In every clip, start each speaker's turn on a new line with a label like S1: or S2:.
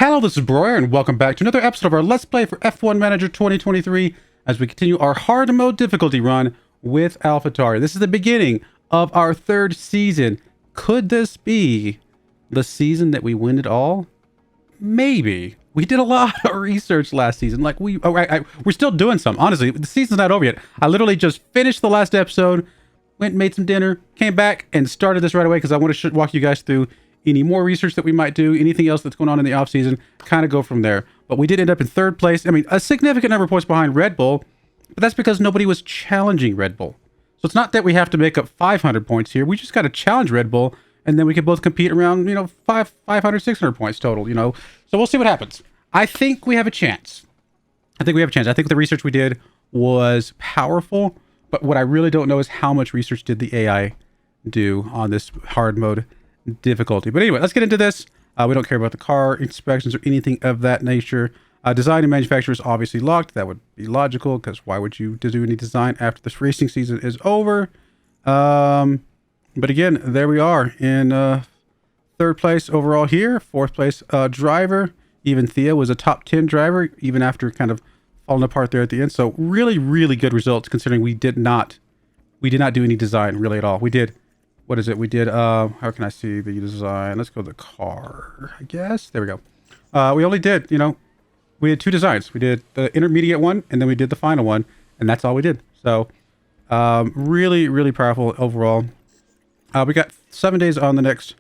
S1: Hello, this is Broyar, and welcome back to another episode of our Let's Play for F1 Manager 2023 as we continue our hard mode difficulty run with Alfa Tauri. This is the beginning of our third season. Could this be the season that we win it all? Maybe. We did a lot of research last season. Like we're still doing some. Honestly, the season's not over yet. I literally just finished the last episode, went and made some dinner, came back and started this right away because I want to walk you guys through any more research that we might do, anything else that's going on in the off season, kind of go from there. But we did end up in third place. I mean, a significant number of points behind Red Bull, but that's because nobody was challenging Red Bull. So it's not that we have to make up 500 points here. We just got to challenge Red Bull, and then we can both compete around, 500, 600 points total, So we'll see what happens. I think we have a chance. I think the research we did was powerful, but what I really don't know is how much research did the AI do on this hard mode difficulty. But anyway, let's get into this. We don't care about the car inspections or anything of that nature. Design and manufacturer is obviously locked. That would be logical because why would you do any design after this racing season is over? But again, there we are in third place overall here. Fourth place driver. Even Theo was a top 10 driver even after kind of falling apart there at the end. So really, really good results considering we did not do any design really at all. We did. What is it? We did, how can I see the design? Let's go to the car, I guess. There we go. We only did, we had two designs. We did the intermediate one, and then we did the final one, and that's all we did. So, really, really powerful overall. We got 7 days on the next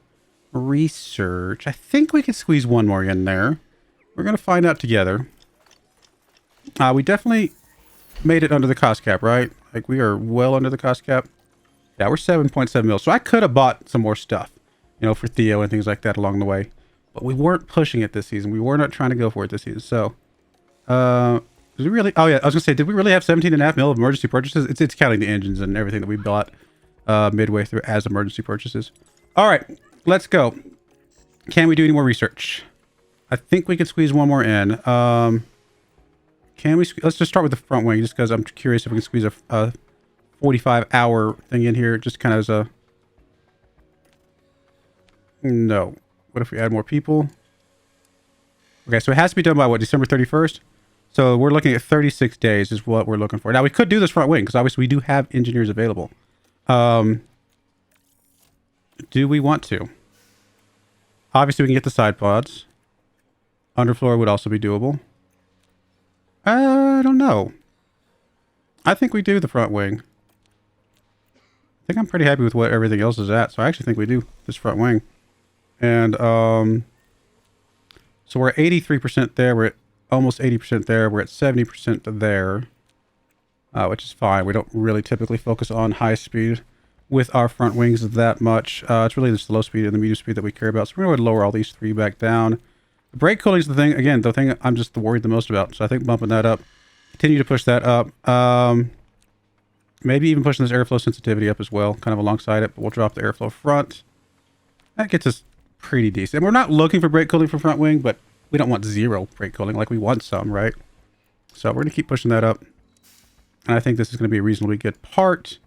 S1: research. I think we could squeeze one more in there. We're going to find out together. We definitely made it under the cost cap, right? Like, we are well under the cost cap. Yeah, we're 7.7 mil. So I could have bought some more stuff, for Theo and things like that along the way. But we weren't pushing it this season. We were not trying to go for it this season. So, did we really? Oh, yeah. I was going to say, did we really have 17.5 mil of emergency purchases? It's counting the engines and everything that we bought midway through as emergency purchases. All right, let's go. Can we do any more research? I think we could squeeze one more in. Can we? Let's just start with the front wing just because I'm curious if we can squeeze a 45-hour thing in here, just kind of as a... No. What if we add more people? Okay, so it has to be done by, what, December 31st? So we're looking at 36 days is what we're looking for. Now, we could do this front wing, because obviously we do have engineers available. Do we want to? Obviously, we can get the side pods. Underfloor would also be doable. I don't know. I think we do the front wing. I think I'm pretty happy with what everything else is at. So I actually think we do this front wing. And so we're at 83% there. We're at almost 80% there. We're at 70% there, which is fine. We don't really typically focus on high speed with our front wings that much. It's really just the low speed and the medium speed that we care about. So we're going to lower all these three back down. The brake cooling is the thing, again, the thing I'm just worried the most about. So I think bumping that up, continue to push that up. Maybe even pushing this airflow sensitivity up as well, kind of alongside it, but we'll drop the airflow front. That gets us pretty decent. And we're not looking for brake cooling for front wing, but we don't want zero brake cooling, like we want some, right? So we're going to keep pushing that up. And I think this is going to be a reasonably good part.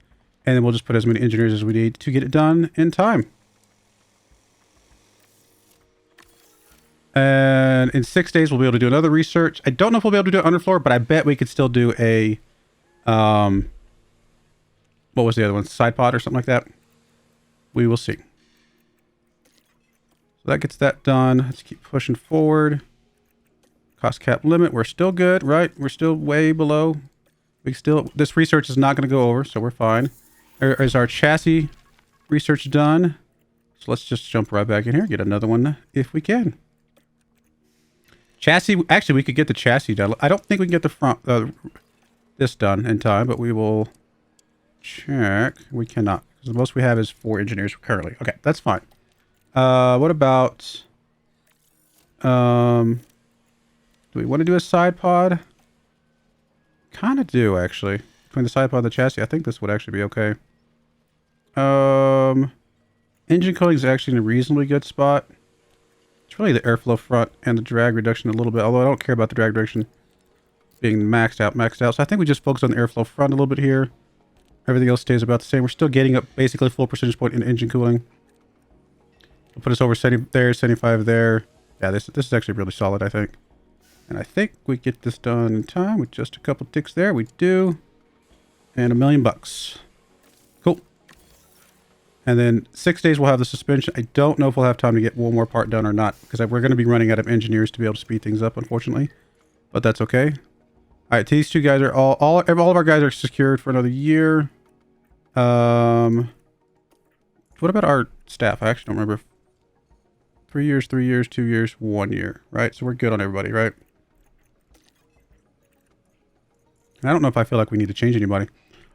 S1: And then we'll just put as many engineers as we need to get it done in time. And in 6 days, we'll be able to do another research. I don't know if we'll be able to do it underfloor, but I bet we could still do a... what was the other one? Side pod or something like that? We will see. So that gets that done. Let's keep pushing forward. Cost cap limit. We're still good, right? We're still way below. This research is not going to go over, so we're fine. There is our chassis research done. So let's just jump right back in here. Get another one if we can. Chassis. Actually, we could get the chassis done. I don't think we can get the front, this done in time, but we will... check. We cannot, because the most we have is 4 engineers currently. Okay, that's fine. What about do we want to do a side pod? Kind of do, actually. Between the side pod and the chassis, I think this would actually be okay. Engine cooling is actually in a reasonably good spot. It's really the airflow front and the drag reduction a little bit, although I don't care about the drag reduction being maxed out. So I think we just focus on the airflow front a little bit here. Everything else stays about the same. We're still getting up basically full percentage point in engine cooling. We'll put us over 70 there, 75 there. Yeah, this is actually really solid, I think. And I think we get this done in time with just a couple ticks there. We do. And $1 million. Cool. And then 6 days we'll have the suspension. I don't know if we'll have time to get one more part done or not, because we're going to be running out of engineers to be able to speed things up, unfortunately. But that's okay. All right, these two guys are all of our guys are secured for another year. What about our staff? I actually don't remember. 3 years, 3 years, 2 years, 1 year, right? So we're good on everybody, right? And I don't know if I feel like we need to change anybody.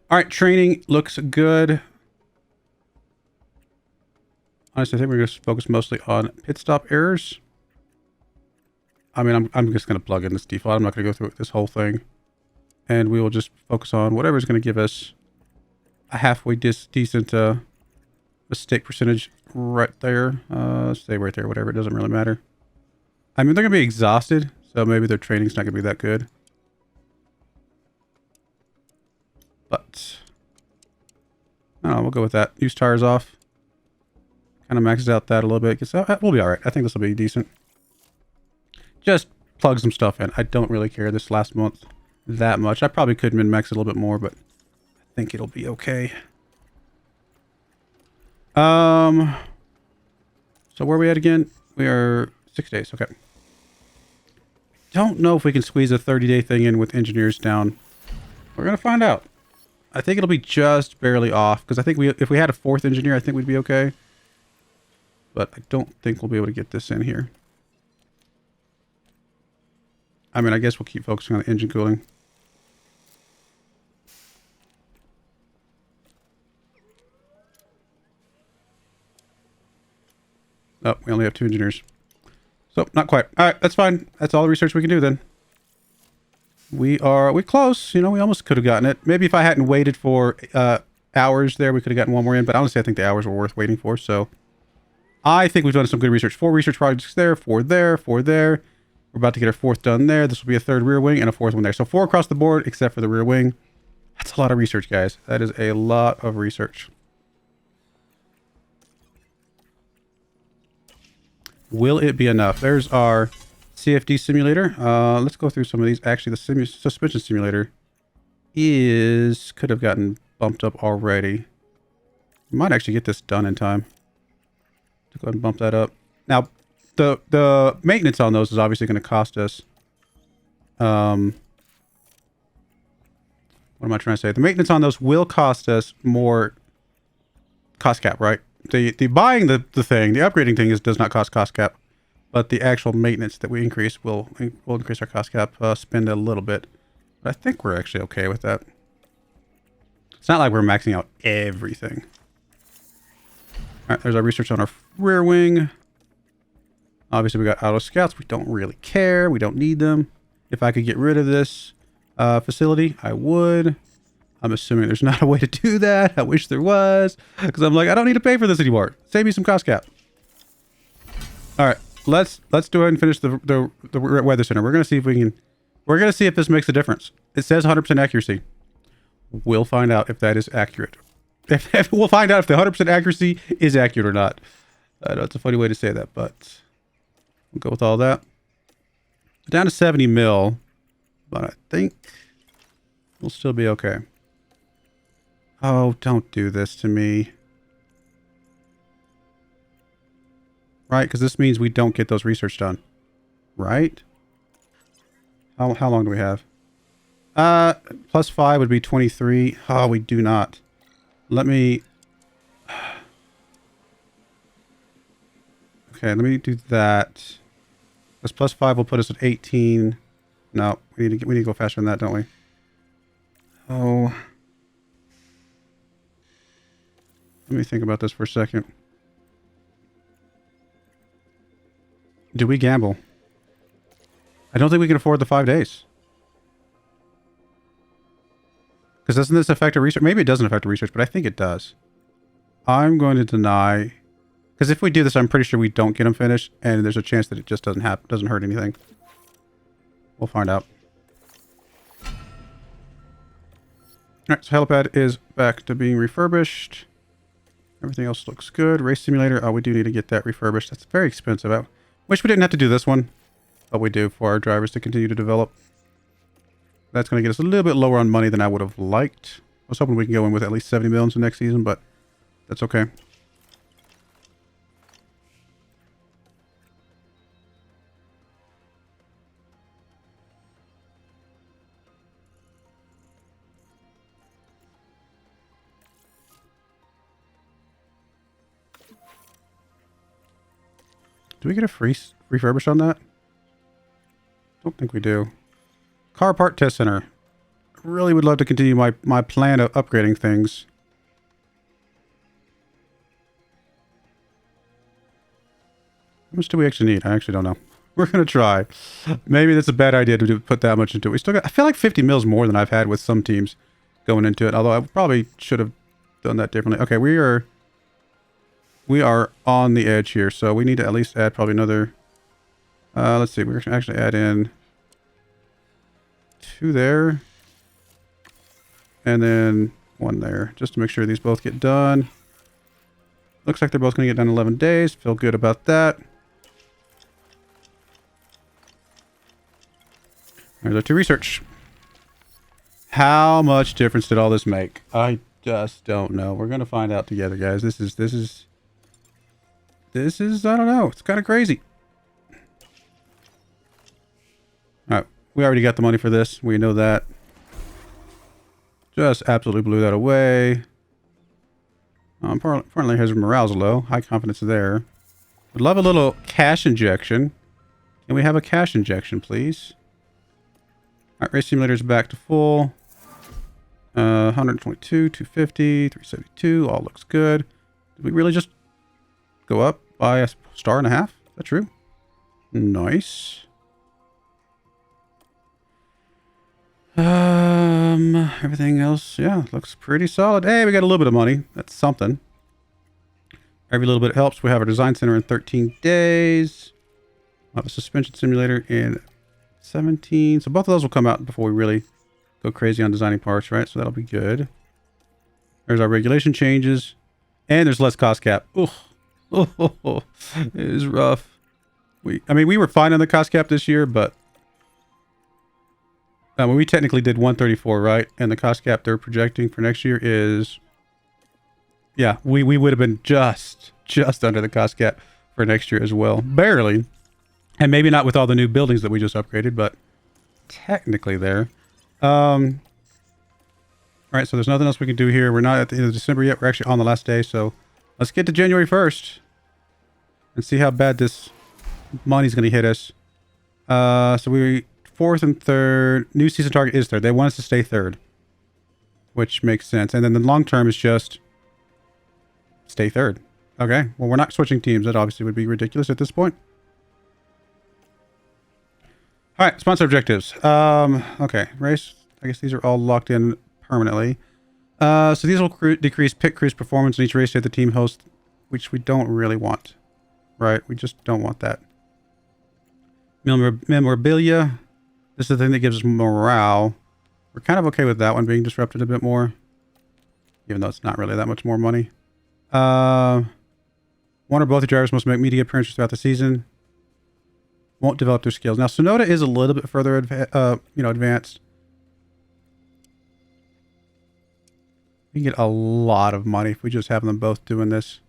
S1: All right, training looks good. Honestly, I think we're going to focus mostly on pit stop errors. I mean, I'm just going to plug in this default. I'm not going to go through this whole thing. And we will just focus on whatever is going to give us a halfway decent mistake percentage right there. Stay right there, whatever. It doesn't really matter. I mean, they're going to be exhausted, so maybe their training's not going to be that good. But, no, we'll go with that. Use tires off. Kind of maxes out that a little bit. We'll be all right. I think this will be decent. Just plug some stuff in. I don't really care this last month that much. I probably could min-max it a little bit more, but I think it'll be okay. So where are we at again? We are 6 days. Okay. Don't know if we can squeeze a 30-day thing in with engineers down. We're going to find out. I think it'll be just barely off, because I think if we had a 4th engineer, I think we'd be okay. But I don't think we'll be able to get this in here. I mean, I guess we'll keep focusing on the engine cooling. Oh, we only have 2 engineers. So, not quite. All right, that's fine. That's all the research we can do then. We're close. You know, we almost could have gotten it. Maybe if I hadn't waited for hours there, we could have gotten one more in. But honestly, I think the hours were worth waiting for. So, I think we've done some good research. 4 research projects there, 4 there, 4 there. We're about to get our 4th done there. This will be a 3rd rear wing and a 4th one there. So 4 across the board, except for the rear wing. That's a lot of research, guys. That is a lot of research. Will it be enough? There's our CFD simulator. Let's go through some of these. Actually, the suspension simulator could have gotten bumped up already. We might actually get this done in time. To go ahead and bump that up. Now, the maintenance on those is obviously going to cost us. What am I trying to say? The maintenance on those will cost us more cost cap, right? The buying the thing, the upgrading thing does not cost cost cap, but the actual maintenance that we increase will increase our cost cap spend a little bit. But I think we're actually okay with that. It's not like we're maxing out everything. All right, there's our research on our rear wing. Obviously, we got auto scouts. We don't really care. We don't need them. If I could get rid of this facility, I would. I'm assuming there's not a way to do that. I wish there was, because I'm like, I don't need to pay for this anymore. Save me some cost cap. All right, let's go ahead and finish the weather center. We're gonna see if we can. We're gonna see if this makes a difference. It says 100% accuracy. We'll find out if that is accurate. We'll find out if the 100% accuracy is accurate or not. I know it's a funny way to say that, but we'll go with all that. Down to 70 mil, but I think we'll still be okay. Oh, don't do this to me. Right, because this means we don't get those research done. Right? How long do we have? +5 would be 23. Oh, we do not. Let me... Okay, let me do that. This +5 will put us at 18. No, we need to go faster than that, don't we? Oh. Let me think about this for a second. Do we gamble? I don't think we can afford the 5 days. Because doesn't this affect our research? Maybe it doesn't affect our research, but I think it does. I'm going to deny... Because if we do this, I'm pretty sure we don't get them finished, and there's a chance that it just doesn't hurt anything. We'll find out. Alright, so helipad is back to being refurbished. Everything else looks good. Race simulator. Oh, we do need to get that refurbished. That's very expensive. Wish we didn't have to do this one, but we do for our drivers to continue to develop. That's going to get us a little bit lower on money than I would have liked. I was hoping we can go in with at least 70 million for next season, but that's okay. Do we get a free refurbish on that? Don't think we do. Car part test center. Really would love to continue my plan of upgrading things. How much do we actually need? I actually don't know. We're going to try. Maybe that's a bad idea to put that much into it. We still got, I feel like 50 mils more than I've had with some teams going into it. Although I probably should have done that differently. Okay, we are on the edge here. So we need to at least add probably another... let's see. We're going to actually add in 2 there. And then 1 there. Just to make sure these both get done. Looks like they're both going to get done in 11 days. Feel good about that. There's our 2 research. How much difference did all this make? I just don't know. We're going to find out together, guys. This is, I don't know. It's kind of crazy. All right. We already got the money for this. We know that. Just absolutely blew that away. Apparently his morale's low. High confidence there. Would love a little cash injection. Can we have a cash injection, please? All right, race simulator's back to full. 122, 250, 372. All looks good. Did we really just go up by a star and a half? Is that true? Nice. Everything else, yeah, looks pretty solid. Hey, we got a little bit of money. That's something. Every little bit helps. We have our design center in 13 days. We'll have a suspension simulator in 17. So both of those will come out before we really go crazy on designing parts, right? So that'll be good. There's our regulation changes. And there's less cost cap. Ooh. Oh, it is rough. I mean, we were fine on the cost cap this year, but we technically did 134, right? And the cost cap they're projecting for next year is... Yeah, we would have been just under the cost cap for next year as well. Barely. And maybe not with all the new buildings that we just upgraded, but technically there. All right, so there's nothing else we can do here. We're not at the end of December yet. We're actually on the last day, so let's get to January 1st and see how bad this money's going to hit us. So we 4th and 3rd. New season target is 3rd. They want us to stay 3rd, which makes sense. And then the long term is just stay 3rd. Okay, well, we're not switching teams. That obviously would be ridiculous at this point. All right, sponsor objectives. Okay, race. I guess these are all locked in permanently. So these will decrease pit crew's performance in each race that the team hosts, which we don't really want. Right? We just don't want that. Memorabilia. This is the thing that gives us morale. We're kind of okay with that one being disrupted a bit more. Even though it's not really that much more money. One or both the drivers must make media appearances throughout the season. Won't develop their skills. Now, Sonoda is a little bit further advanced. We can get a lot of money if we just have them both doing this.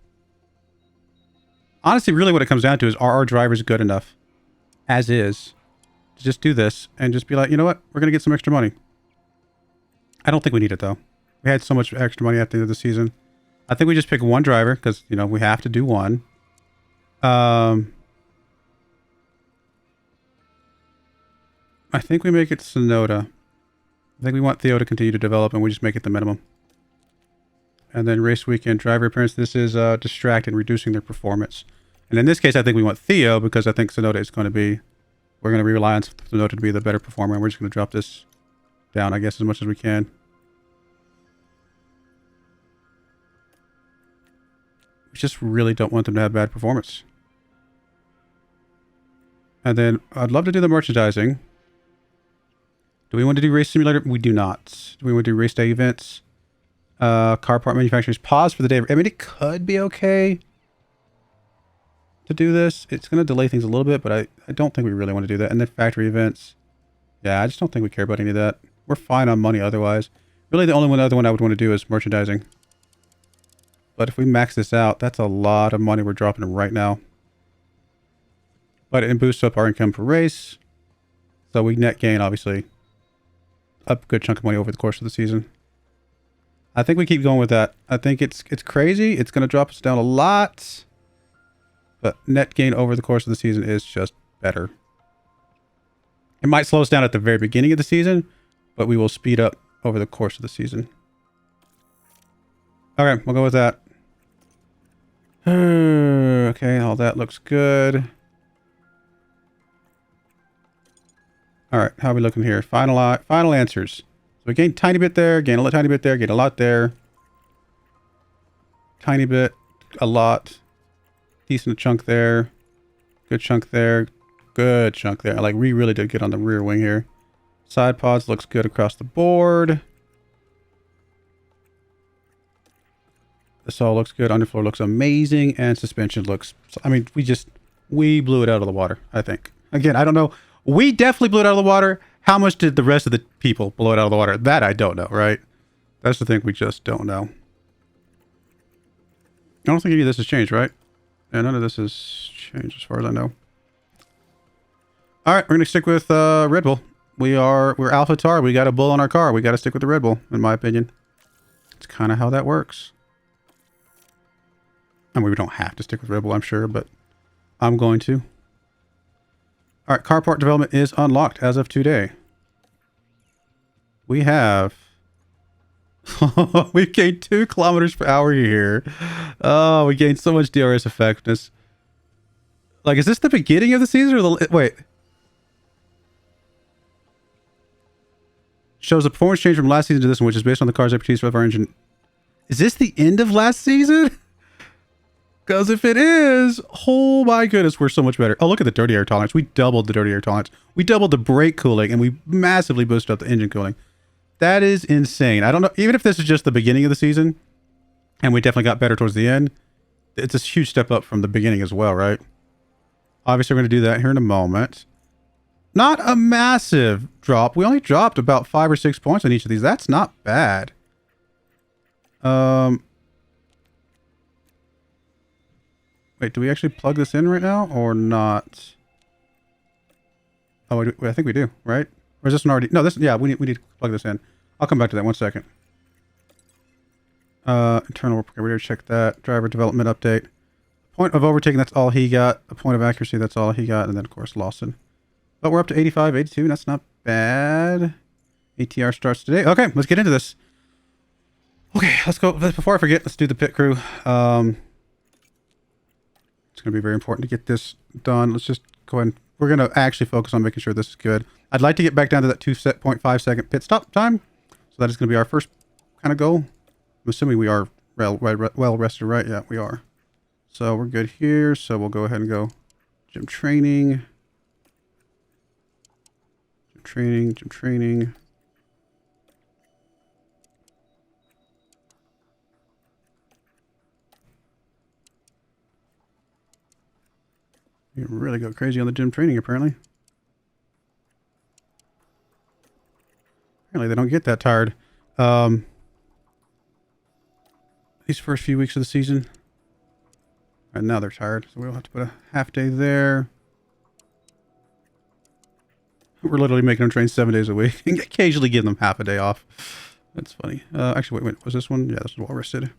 S1: Honestly, really what it comes down to is, are our drivers good enough, as is, to just do this and just be like, you know what? We're going to get some extra money. I don't think we need it, though. We had so much extra money at the end of the season. I think we just pick one driver because, you know, we have to do one. I think we make it Sonoda. I think we want Theo to continue to develop and we just make it the minimum. And then race weekend driver appearance. This is distracting, reducing their performance. And in this case, I think we want Theo because I think Sonoda is going to be... We're going to rely on Sonoda to be the better performer. And we're just going to drop this down, I guess, as much as we can. We just really don't want them to have bad performance. And then I'd love to do the merchandising. Do we want to do race simulator? We do not. Do we want to do race day events? Car part manufacturers pause for the day. I mean, it could be okay to do this. It's going to delay things a little bit, but I don't think we really want to do that. And then factory events. Yeah, I just don't think we care about any of that. We're fine on money otherwise. Really, the only other one I would want to do is merchandising. But if we max this out, that's a lot of money we're dropping right now. But it boosts up our income per race. So we net gain, obviously, a good chunk of money over the course of the season. I think we keep going with that. I think it's crazy. It's going to drop us down a lot. But net gain over the course of the season is just better. It might slow us down at the very beginning of the season, but we will speed up over the course of the season. Okay, we'll go with that. Okay, all that looks good. All right, how are we looking here? Final answers. So we gain a tiny bit there, gain a tiny bit there, gain a lot there. Tiny bit, a lot. Decent chunk there. Good chunk there. Good chunk there. Like, we really did get on the rear wing here. Side pods looks good across the board. This all looks good. Underfloor looks amazing. And suspension looks... I mean, we blew it out of the water, I think. Again, I don't know. We definitely blew it out of the water. How much did the rest of the people blow it out of the water? That I don't know, right? That's the thing we just don't know. I don't think any of this has changed, right? Yeah, none of this has changed as far as I know. All right, we're going to stick with Red Bull. We're Alfa Tauri. We got a bull on our car. We got to stick with the Red Bull, in my opinion. It's kind of how that works. I mean, we don't have to stick with Red Bull, I'm sure, but I'm going to. All right, car part development is unlocked as of today. We have... We've gained 2 kilometers per hour here. Oh, we gained so much DRS effectiveness. Like, is this the beginning of the season or the... Wait. Shows a performance change from last season to this one, which is based on the car's expertise of our engine. Is this the end of last season? Because if it is, oh my goodness, we're so much better. Oh, look at the dirty air tolerance. We doubled the dirty air tolerance. We doubled the brake cooling, and we massively boosted up the engine cooling. That is insane. I don't know. Even if this is just the beginning of the season, and we definitely got better towards the end, it's a huge step up from the beginning as well, right? Obviously, we're going to do that here in a moment. Not a massive drop. We only dropped about 5 or 6 points on each of these. That's not bad. Wait, do we actually plug this in right now or not? Oh, I think we do, right? Or is this one already? No, this. Yeah, we need to plug this in. I'll come back to that 1 second. Internal work. We already checked that. Driver development update. Point of overtaking. That's all he got. A point of accuracy. That's all he got. And then of course Lawson. But we're up to 85, 82. That's not bad. ATR starts today. Okay, let's get into this. Okay, let's go. Before I forget, let's do the pit crew. It's going to be very important to get this done. Let's just go ahead and... We're going to actually focus on making sure this is good. I'd like to get back down to that 2.5 second pit stop time. So that is going to be our first kind of goal. I'm assuming we are well rested, right? Yeah, we are. So we're good here. So we'll go ahead and go gym training. Gym training. You really go crazy on the gym training, apparently. Apparently they don't get that tired. These first few weeks of the season. And now they're tired, so we'll have to put a half day there. We're literally making them train 7 days a week and occasionally giving them half a day off. That's funny. Actually, wait, was this one? Yeah, this is well rested.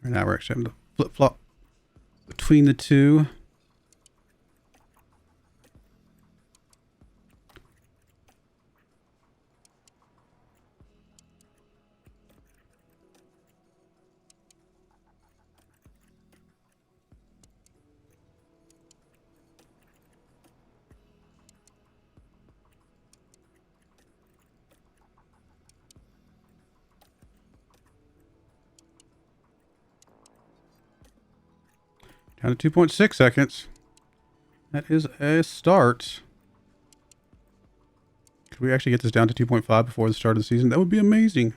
S1: Right now we're actually having to flip-flop between the two. Down to 2.6 seconds. That is a start. Could we actually get this down to 2.5 before the start of the season? That would be amazing.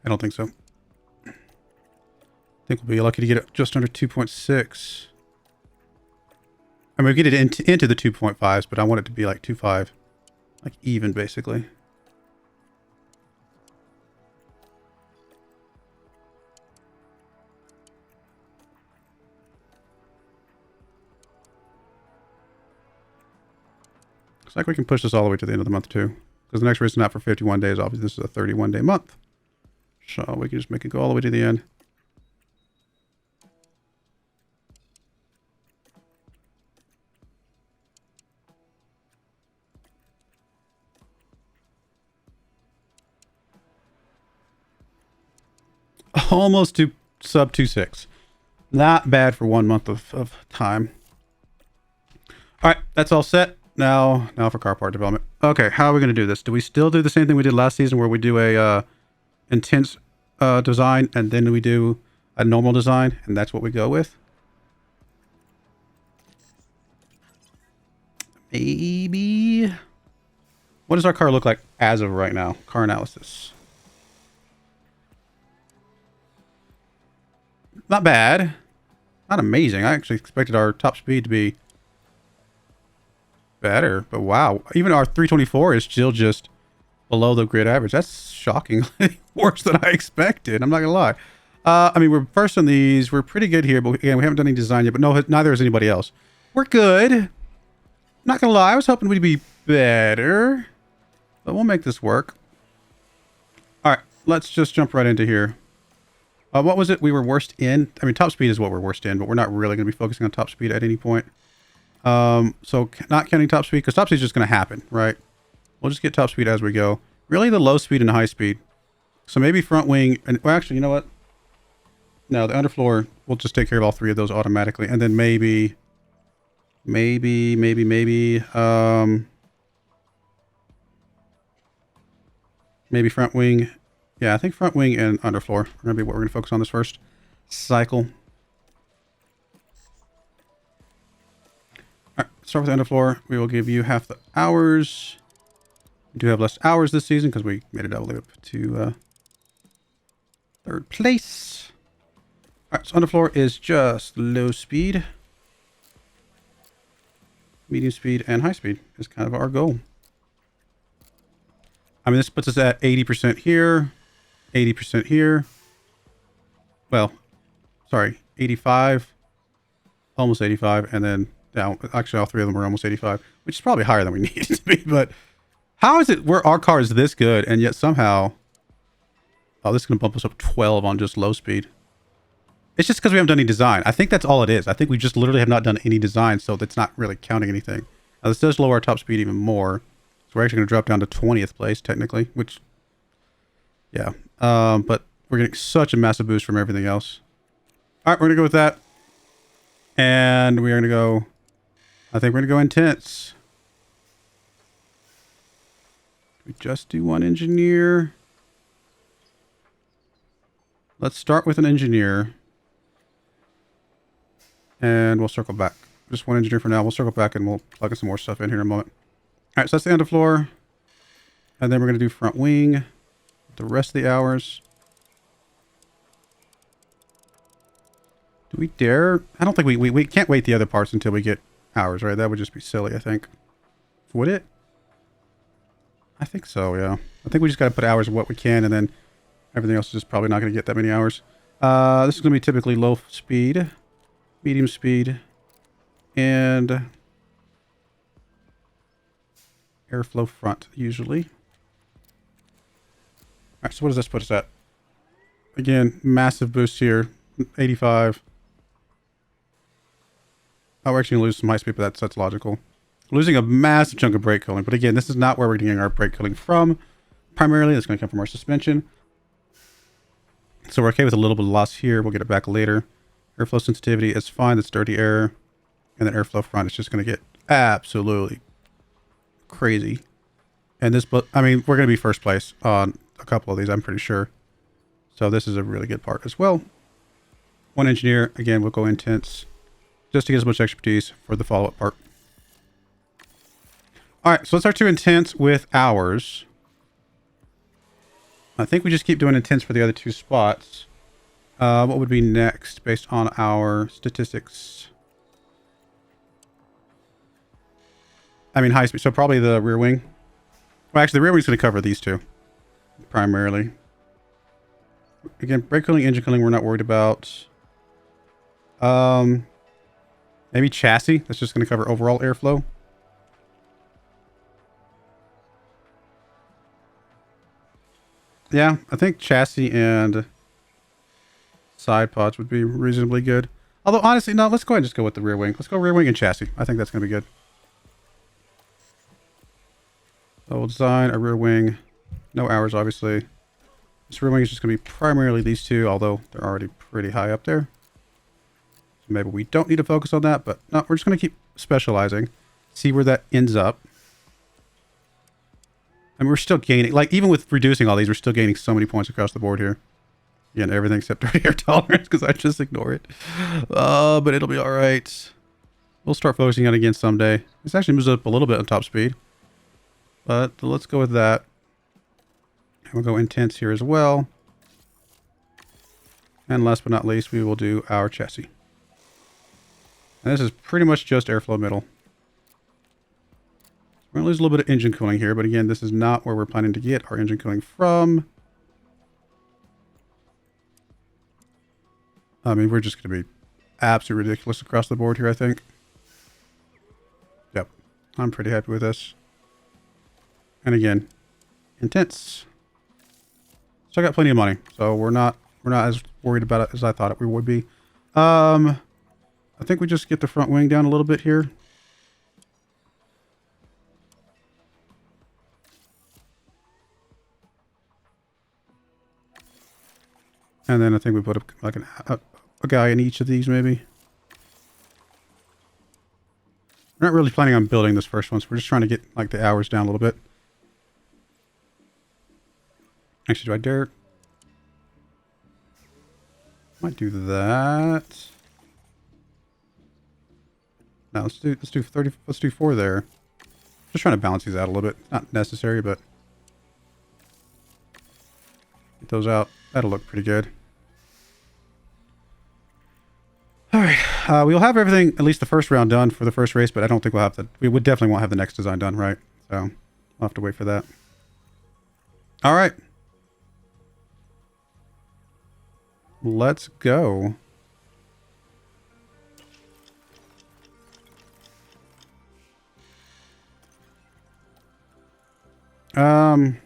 S1: I don't think so. I think we'll be lucky to get it just under 2.6. I mean, we get it into the 2.5s, but I want it to be like 2.5. Like even, basically. Looks like we can push this all the way to the end of the month, too. Because the next race is not for 51 days. Obviously, this is a 31-day month. So we can just make it go all the way to the end. Almost to sub 2.6. Not bad for 1 month of time. All right, that's all set. Now for car part development. Okay, how are we going to do this? Do we still do the same thing we did last season where we do a intense design and then we do a normal design and that's what we go with? Maybe. What does our car look like as of right now? Car analysis. Not bad. Not amazing. I actually expected our top speed to be better, but wow. Even our 324 is still just below the grid average. That's shockingly worse than I expected. I'm not gonna lie. I mean, we're first on these. We're pretty good here, but again, we haven't done any design yet, but no, neither is anybody else. We're good. Not gonna lie. I was hoping we'd be better, but we'll make this work. All right, let's just jump right into here. What was it we were worst in? I mean, top speed is what we're worst in, but we're not really going to be focusing on top speed at any point. So not counting top speed, because top speed is just going to happen, right? We'll just get top speed as we go. Really the low speed and high speed. So maybe front wing, and well, actually, you know what? No, the underfloor, we'll just take care of all three of those automatically. And then maybe front wing. Yeah, I think front wing and underfloor are going to be what we're going to focus on this first cycle. All right, start with the underfloor. We will give you half the hours. We do have less hours this season because we made it all the way up to third place. All right, so underfloor is just low speed. Medium speed and high speed is kind of our goal. I mean, this puts us at 80% here. 80% here. Well, sorry, 85, almost 85, and then down. Actually, all three of them are almost 85, which is probably higher than we need it to be. But how is it where our car is this good and yet somehow, oh, this is going to bump us up 12 on just low speed? It's just because we haven't done any design. I think that's all it is. I think we just literally have not done any design, so that's not really counting anything. Now, this does lower our top speed even more. So we're actually going to drop down to 20th place, technically, which, yeah. But we're getting such a massive boost from everything else. All right, we're going to go with that. And we're going to go, I think we're going to go intense. We just do one engineer. Let's start with an engineer. And we'll circle back. Just one engineer for now. We'll circle back and we'll plug in some more stuff in here in a moment. All right, so that's the underfloor. And then we're going to do front wing. The rest of the hours. Do we dare? I don't think we can't wait the other parts until we get hours, right? That would just be silly, I think. Would it? I think so, yeah. I think we just got to put hours of what we can, and then everything else is just probably not going to get that many hours. This is going to be typically low speed, medium speed, and airflow front, usually. All right, so what does this put us at? Again, massive boost here, 85. Oh, we're actually going to lose some high speed, but that's logical. Losing a massive chunk of brake cooling. But again, this is not where we're getting our brake cooling from. Primarily, it's going to come from our suspension. So we're okay with a little bit of loss here. We'll get it back later. Airflow sensitivity is fine. That's dirty air. And then airflow front is just going to get absolutely crazy. And this, I mean, we're going to be first place on a couple of these, I'm pretty sure. So this is a really good part as well. One engineer, again, we'll go intense. just to get as much expertise for the follow-up part. All right, so let's start to intense with ours. I think we just keep doing intense for the other two spots. What would be next based on our statistics? I mean, high speed. So probably the rear wing. Well, actually, the rear wing's going to cover these two primarily. Again, brake cooling, engine cooling, we're not worried about. Maybe chassis. That's just going to cover overall airflow. Yeah, I think chassis and side pods would be reasonably good. Although, honestly, no, let's go ahead and just go with the rear wing. Let's go rear wing and chassis. I think that's going to be good. So we'll design a rear wing. No hours, obviously. This rear wing is just going to be primarily these two, although they're already pretty high up there. So maybe we don't need to focus on that, but no, we're just going to keep specializing. See where that ends up. I mean, we're still gaining, like, even with reducing all these, we're still gaining so many points across the board here. Again, everything except dirty air tolerance, because I just ignore it. But it'll be all right. We'll start focusing on it again someday. This actually moves up a little bit on top speed. But let's go with that. And we'll go intense here as well. And last but not least, we will do our chassis. And this is pretty much just airflow middle. We're going to lose a little bit of engine cooling here, but again, this is not where we're planning to get our engine cooling from. I mean, we're just going to be absolutely ridiculous across the board here, I think. Yep. I'm pretty happy with this. And again, intense. So I got plenty of money, so we're not as worried about it as I thought we would be. I think we just get the front wing down a little bit here. And then I think we put like a guy in each of these, maybe. We're not really planning on building this first one, so we're just trying to get like the hours down a little bit. Actually, do I dare? Might do that. No, let's do 30. Let's do 4 there. Just trying to balance these out a little bit. Not necessary, but get those out. That'll look pretty good. All right, we'll have everything, at least the first round, done for the first race, but I don't think we'll have the. We would definitely won't have the next design done, right? So we'll have to wait for that. All right, let's go. $7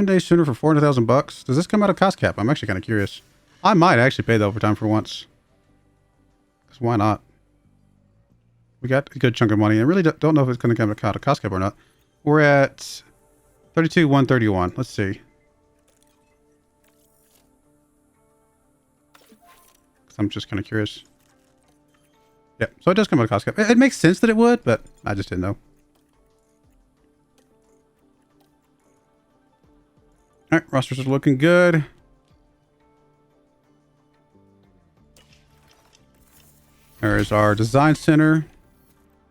S1: days sooner for $400,000. Does this come out of cost cap? I'm actually kind of curious. I might actually pay the overtime for once. Because why not? We got a good chunk of money. I really don't know if it's going to come out of cost cap or not. We're at 32,131. Let's see. I'm just kind of curious. Yeah, so it does come out of cost cap. It makes sense that it would, but I just didn't know. All right, rosters are looking good. There's our design center,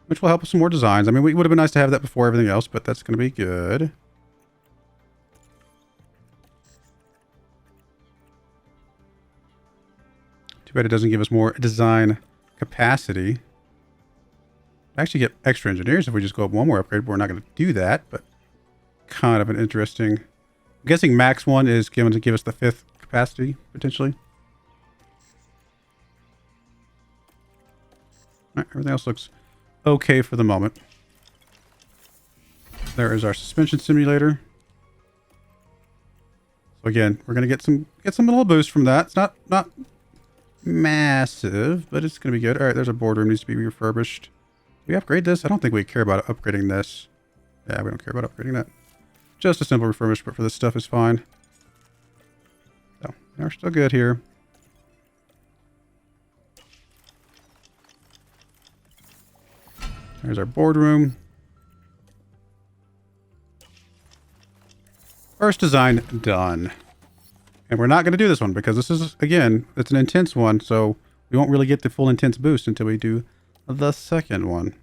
S1: which will help with some more designs. I mean, it would have been nice to have that before everything else, but that's going to be good. Too bad it doesn't give us more design capacity. I actually get extra engineers if we just go up one more upgrade, but we're not going to do that, but kind of an interesting... I'm guessing max 1 is going to give us the 5th capacity, potentially. All right, everything else looks okay for the moment. There is our suspension simulator. So again, we're going to get some little boost from that. It's not massive, but it's going to be good. All right, there's a boardroom needs to be refurbished. Do we upgrade this? I don't think we care about upgrading this. Yeah, we don't care about upgrading that. Just a simple refurbishment for this stuff is fine. So, we're still good here. There's our boardroom. First design done. And we're not going to do this one because this is, again, it's an intense one. So we won't really get the full intense boost until we do the second one. So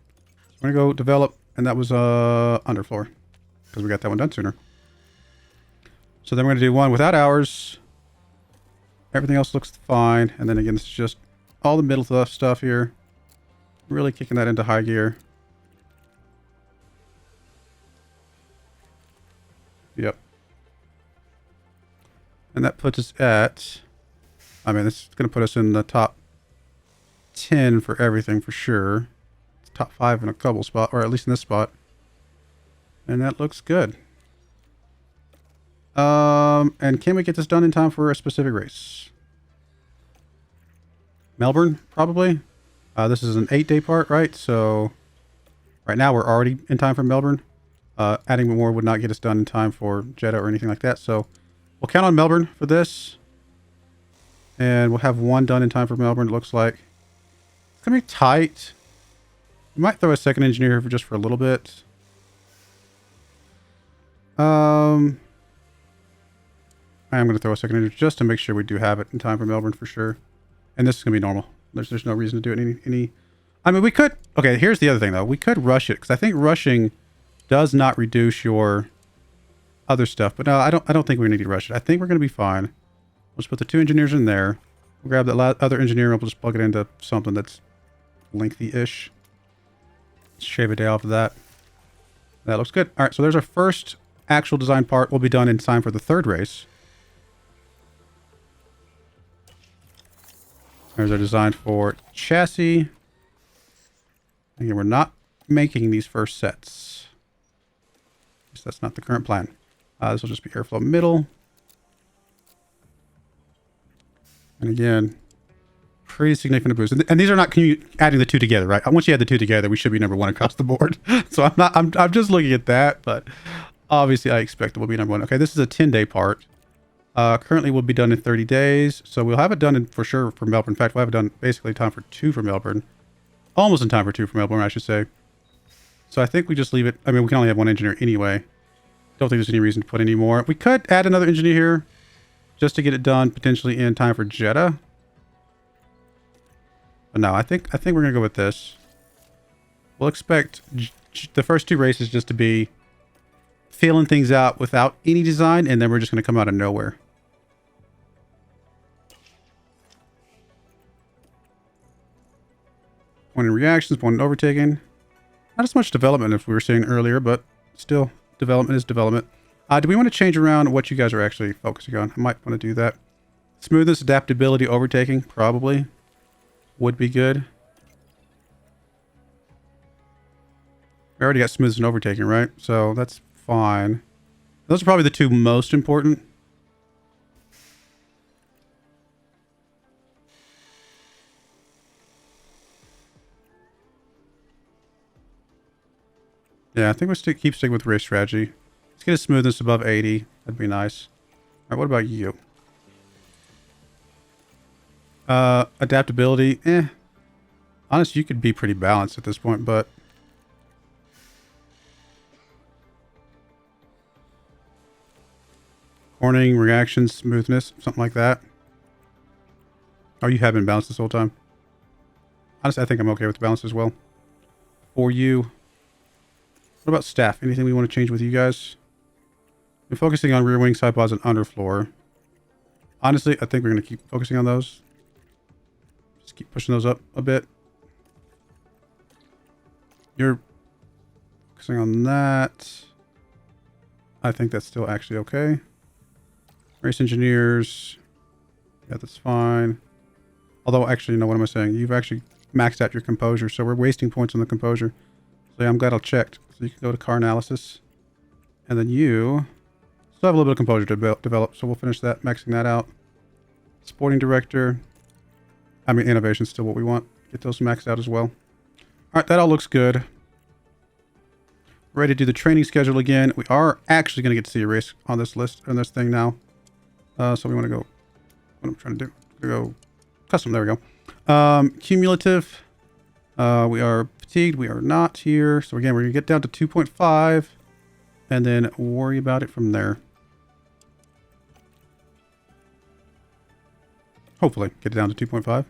S1: we're going to go develop, and that was underfloor, because we got that one done sooner. So then we're going to do one without hours. Everything else looks fine. And then again, this is just all the middle stuff here. Really kicking that into high gear. Yep. And that puts us at, I mean, this is going to put us in the top 10 for everything for sure. It's top 5 in a couple spot, or at least in this spot. And that looks good. And can we get this done in time for a specific race? Melbourne, probably. This is an 8-day part, right? So right now we're already in time for Melbourne. Adding more would not get us done in time for Jeddah or anything like that. So we'll count on Melbourne for this. And we'll have one done in time for Melbourne, it looks like. It's going to be tight. We might throw a second engineer here for just for a little bit. I am going to throw a second engineer just to make sure we do have it in time for Melbourne for sure. And this is going to be normal. There's no reason to do it any... I mean, we could... Okay, here's the other thing, though. We could rush it, because I think rushing does not reduce your other stuff. But no, I don't think we need to rush it. I think we're going to be fine. We'll just put the 2 engineers in there. We'll grab that other engineer and we'll just plug it into something that's lengthy-ish. Shave a day off of that. That looks good. All right, so there's our first actual design part. Will be done in time for the third race. There's our design for chassis. Again, we're not making these first sets. That's not the current plan. This will just be airflow middle. And again, pretty significant boost. And these are not adding the 2 together, right? Once you add the 2 together, we should be number 1 across the board. So I'm just looking at that, but obviously I expect it will be number 1. Okay, this is a 10-day part. Currently will be done in 30 days. So we'll have it done for sure for Melbourne. In fact, we'll have it done basically time for 2 for Melbourne. Almost in time for 2 for Melbourne, I should say. So I think we just leave it. I mean, we can only have 1 engineer anyway. Don't think there's any reason to put any more. We could add another engineer here just to get it done potentially in time for Jeddah. But no, I think we're going to go with this. We'll expect the first 2 races just to be feeling things out without any design, and then we're just going to come out of nowhere. Point in reactions, point in overtaking. Not as much development as we were saying earlier, but still, development is development. Do we want to change around what you guys are actually focusing on? I might want to do that. Smoothness, adaptability, overtaking, probably would be good. We already got smoothness and overtaking, right? So that's fine. Those are probably the 2 most important. Yeah, I think we'll keep sticking with race strategy. Let's get a smoothness above 80. That'd be nice. All right, what about you? Adaptability, honestly, you could be pretty balanced at this point, but cornering, reactions, smoothness, something like that. Oh, you have been balanced this whole time. Honestly, I think I'm okay with the balance as well. For you. What about staff? Anything we want to change with you guys? We're focusing on rear wing, side pods, and underfloor. Honestly, I think we're going to keep focusing on those. Just keep pushing those up a bit. You're focusing on that. I think that's still actually okay. Race engineers. Yeah, that's fine. Although, actually, no, what am I saying? You've actually maxed out your composure, so we're wasting points on the composure. So yeah, I'm glad I checked. So you can go to car analysis. And then you still have a little bit of composure to develop, so we'll finish that, maxing that out. Sporting director. I mean, innovation's still what we want. Get those maxed out as well. All right, that all looks good. Ready to do the training schedule again. We are actually going to get to see a race on this list, on this thing now. So we want to go, what I'm trying to do, go custom, there we go. Cumulative. We are fatigued, we are not here. So again, we're going to get down to 2.5 and then worry about it from there. Hopefully get it down to 2.5.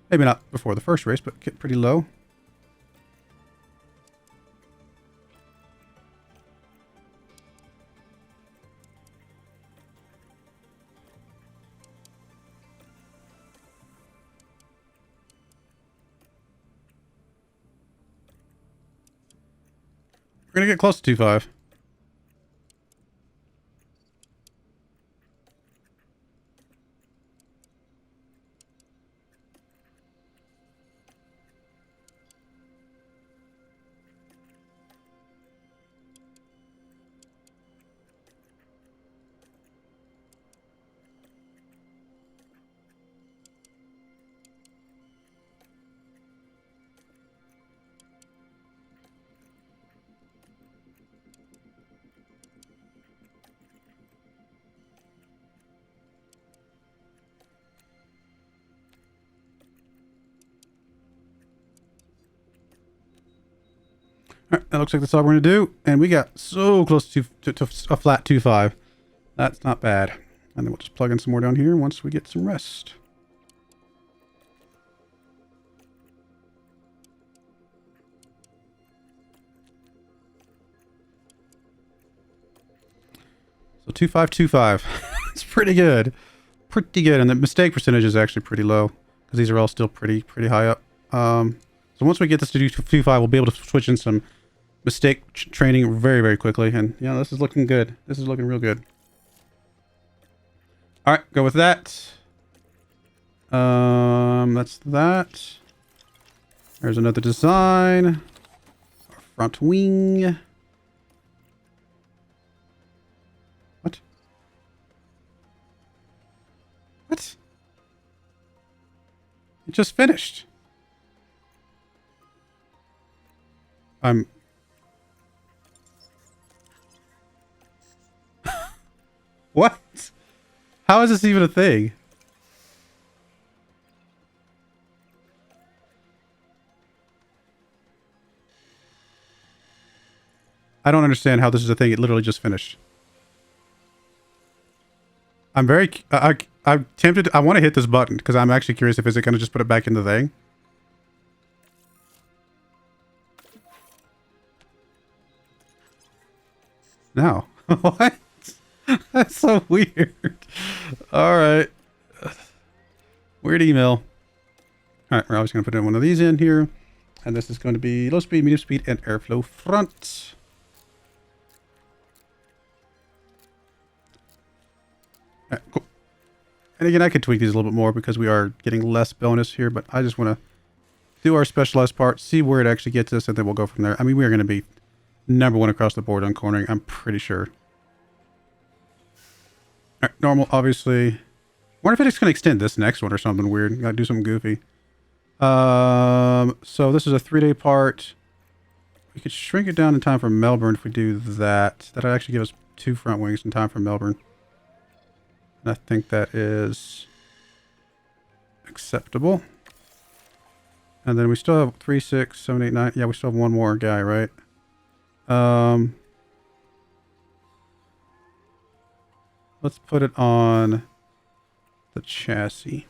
S1: Maybe not before the first race, but get pretty low. We're going to get close to 2.5. All right, that looks like that's all we're going to do. And we got so close to a flat 2.5. That's not bad. And then we'll just plug in some more down here once we get some rest. So 2.525. It's pretty good. Pretty good. And the mistake percentage is actually pretty low because these are all still pretty high up. So once we get this to do 2.5, we'll be able to switch in some mistake training very quickly. And yeah, this is looking good. This is looking real good. All right, go with that. That's that. There's another design. Our front wing. What? What? It just finished. What? How is this even a thing? I don't understand how this is a thing. It literally just finished. I'm tempted. I want to hit this button because I'm actually curious if is it going to just put it back in the thing. No. What? That's so weird. All right. Weird email. All right, we're always going to put in one of these in here. And this is going to be low speed, medium speed, and airflow front. All right, cool. And again, I could tweak these a little bit more because we are getting less bonus here, but I just want to do our specialized part, see where it actually gets us, and then we'll go from there. I mean, we're going to be #1 across the board on cornering, I'm pretty sure. All right, normal, obviously. Wonder if it's going to extend this next one or something weird. Got to do something goofy. So this is a 3-day part. We could shrink it down in time for Melbourne if we do that. That'll actually give us 2 front wings in time for Melbourne. And I think that is acceptable. And then we still have 3, 6, 7, 8, 9. Yeah, we still have one more guy, right? Let's put it on the chassis.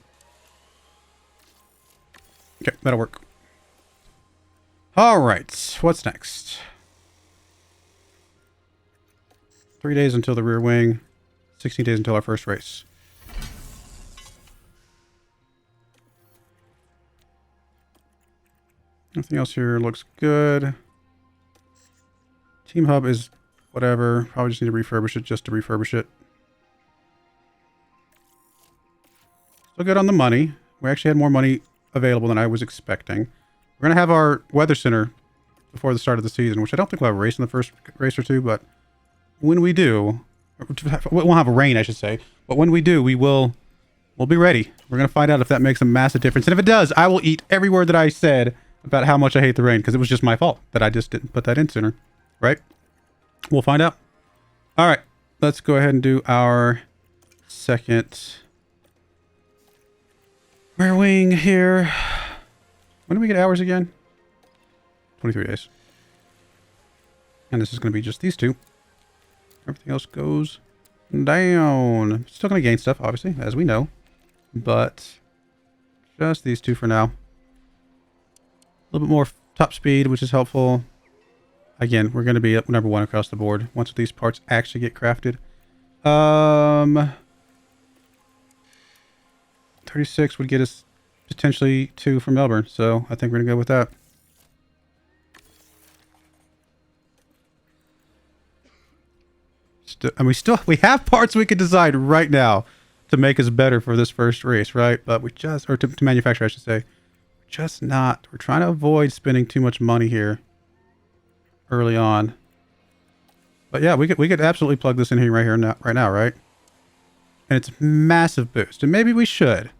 S1: Okay, that'll work. All right, what's next? 3 days until the rear wing, 16 days until our first race. Nothing else here looks good. Team hub is whatever. Probably just need to refurbish it just to refurbish it. Still good on the money. We actually had more money available than I was expecting. We're going to have our weather center before the start of the season, which I don't think we'll have a race in the first race or two, but when we do, we'll have a rain, I should say. But when we do, we'll be ready. We're going to find out if that makes a massive difference. And if it does, I will eat every word that I said about how much I hate the rain, because it was just my fault that I just didn't put that in sooner. Right? We'll find out. All right. Let's go ahead and do our second rear wing here. When do we get hours again? 23 days. And this is going to be just these two. Everything else goes down. Still going to gain stuff, obviously, as we know. But Just these two for now. A little bit more top speed, which is helpful. Again, we're going to be up number 1 across the board once these parts actually get crafted. 36 would get us potentially 2 from Melbourne, so I think we're going to go with that. And we have parts we could design right now to make us better for this first race, right? But we just, or to manufacture, I should say, just not. We're trying to avoid spending too much money here early on. But yeah, we could absolutely plug this in here right now, right? And it's a massive boost, and maybe we should.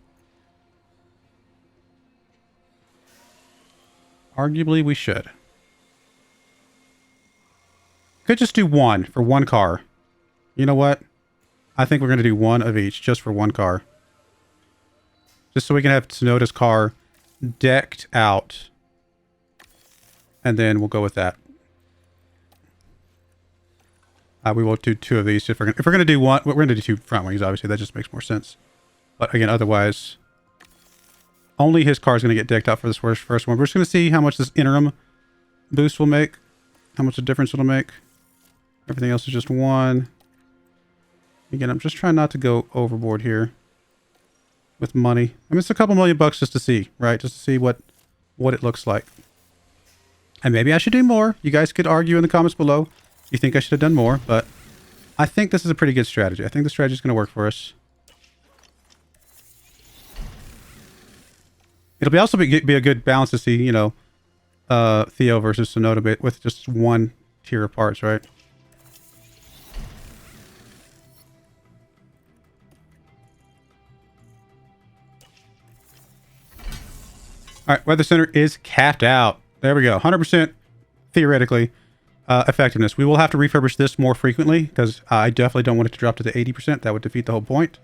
S1: Arguably, we should. Could just do 1 for 1 car. You know what? I think we're going to do 1 of each just for 1 car. Just so we can have Tsunoda's car decked out. And then we'll go with that. We will do 2 of these. If we're going to do 1, we're going to do 2 front wings, obviously. That just makes more sense. But again, otherwise, only his car is going to get decked out for this first one. We're just going to see how much this interim boost will make. How much a difference it'll make. Everything else is just 1. Again, I'm just trying not to go overboard here with money. I mean, it's a couple $1,000,000 just to see, right? Just to see what it looks like. And maybe I should do more. You guys could argue in the comments below. You think I should have done more, but I think this is a pretty good strategy. I think the strategy is going to work for us. It'll also be a good balance to see, you know, Theo versus Tsunoda with just 1 tier of parts, right? All right, Weather Center is capped out. There we go. 100% theoretically effectiveness. We will have to refurbish this more frequently because I definitely don't want it to drop to the 80%. That would defeat the whole point.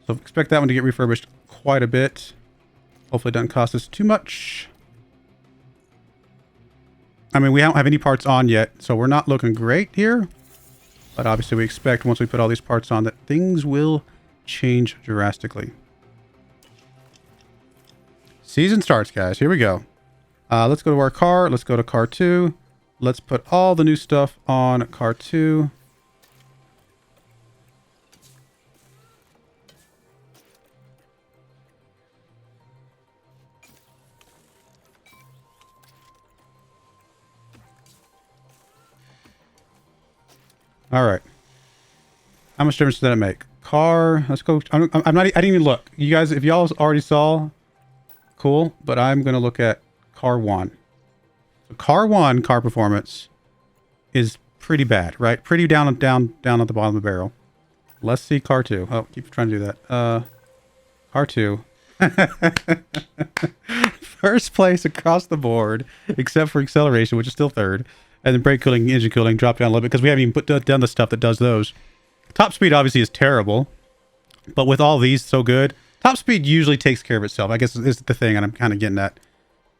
S1: So expect that one to get refurbished quite a bit. Hopefully it doesn't cost us too much. I mean, we don't have any parts on yet, so we're not looking great here. But obviously we expect once we put all these parts on that things will change drastically. Season starts, guys. Here we go. Let's go to our car. Let's go to car 2. Let's put all the new stuff on car 2. All right. How much difference did that make? Car. Let's go. I didn't even look. You guys, if y'all already saw, cool. But I'm gonna look at car 1. So car 1 car performance is pretty bad, right? Pretty down at the bottom of the barrel. Let's see car 2. Oh, keep trying to do that. Car 2. First place across the board, except for acceleration, which is still 3rd. And then brake cooling, engine cooling dropped down a little bit because we haven't even done the stuff that does those. Top speed obviously is terrible, but with all these so good, top speed usually takes care of itself. I guess is the thing, and I'm kind of getting at.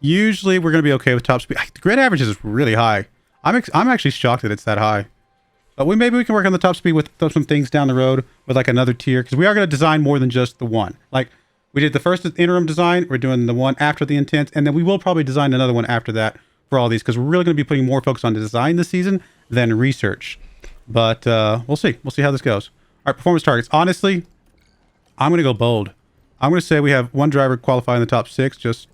S1: Usually we're going to be okay with top speed. The grid average is really high. I'm actually shocked that it's that high. But maybe we can work on the top speed with some things down the road with like another tier, because we are going to design more than just the one. Like we did the first interim design, we're doing the one after the intense, and then we will probably design another one after that for all these, because we're really going to be putting more focus on design this season than research. But we'll see. We'll see how this goes. All right, performance targets. Honestly, I'm going to go bold. I'm going to say we have one driver qualify in the top 6. Just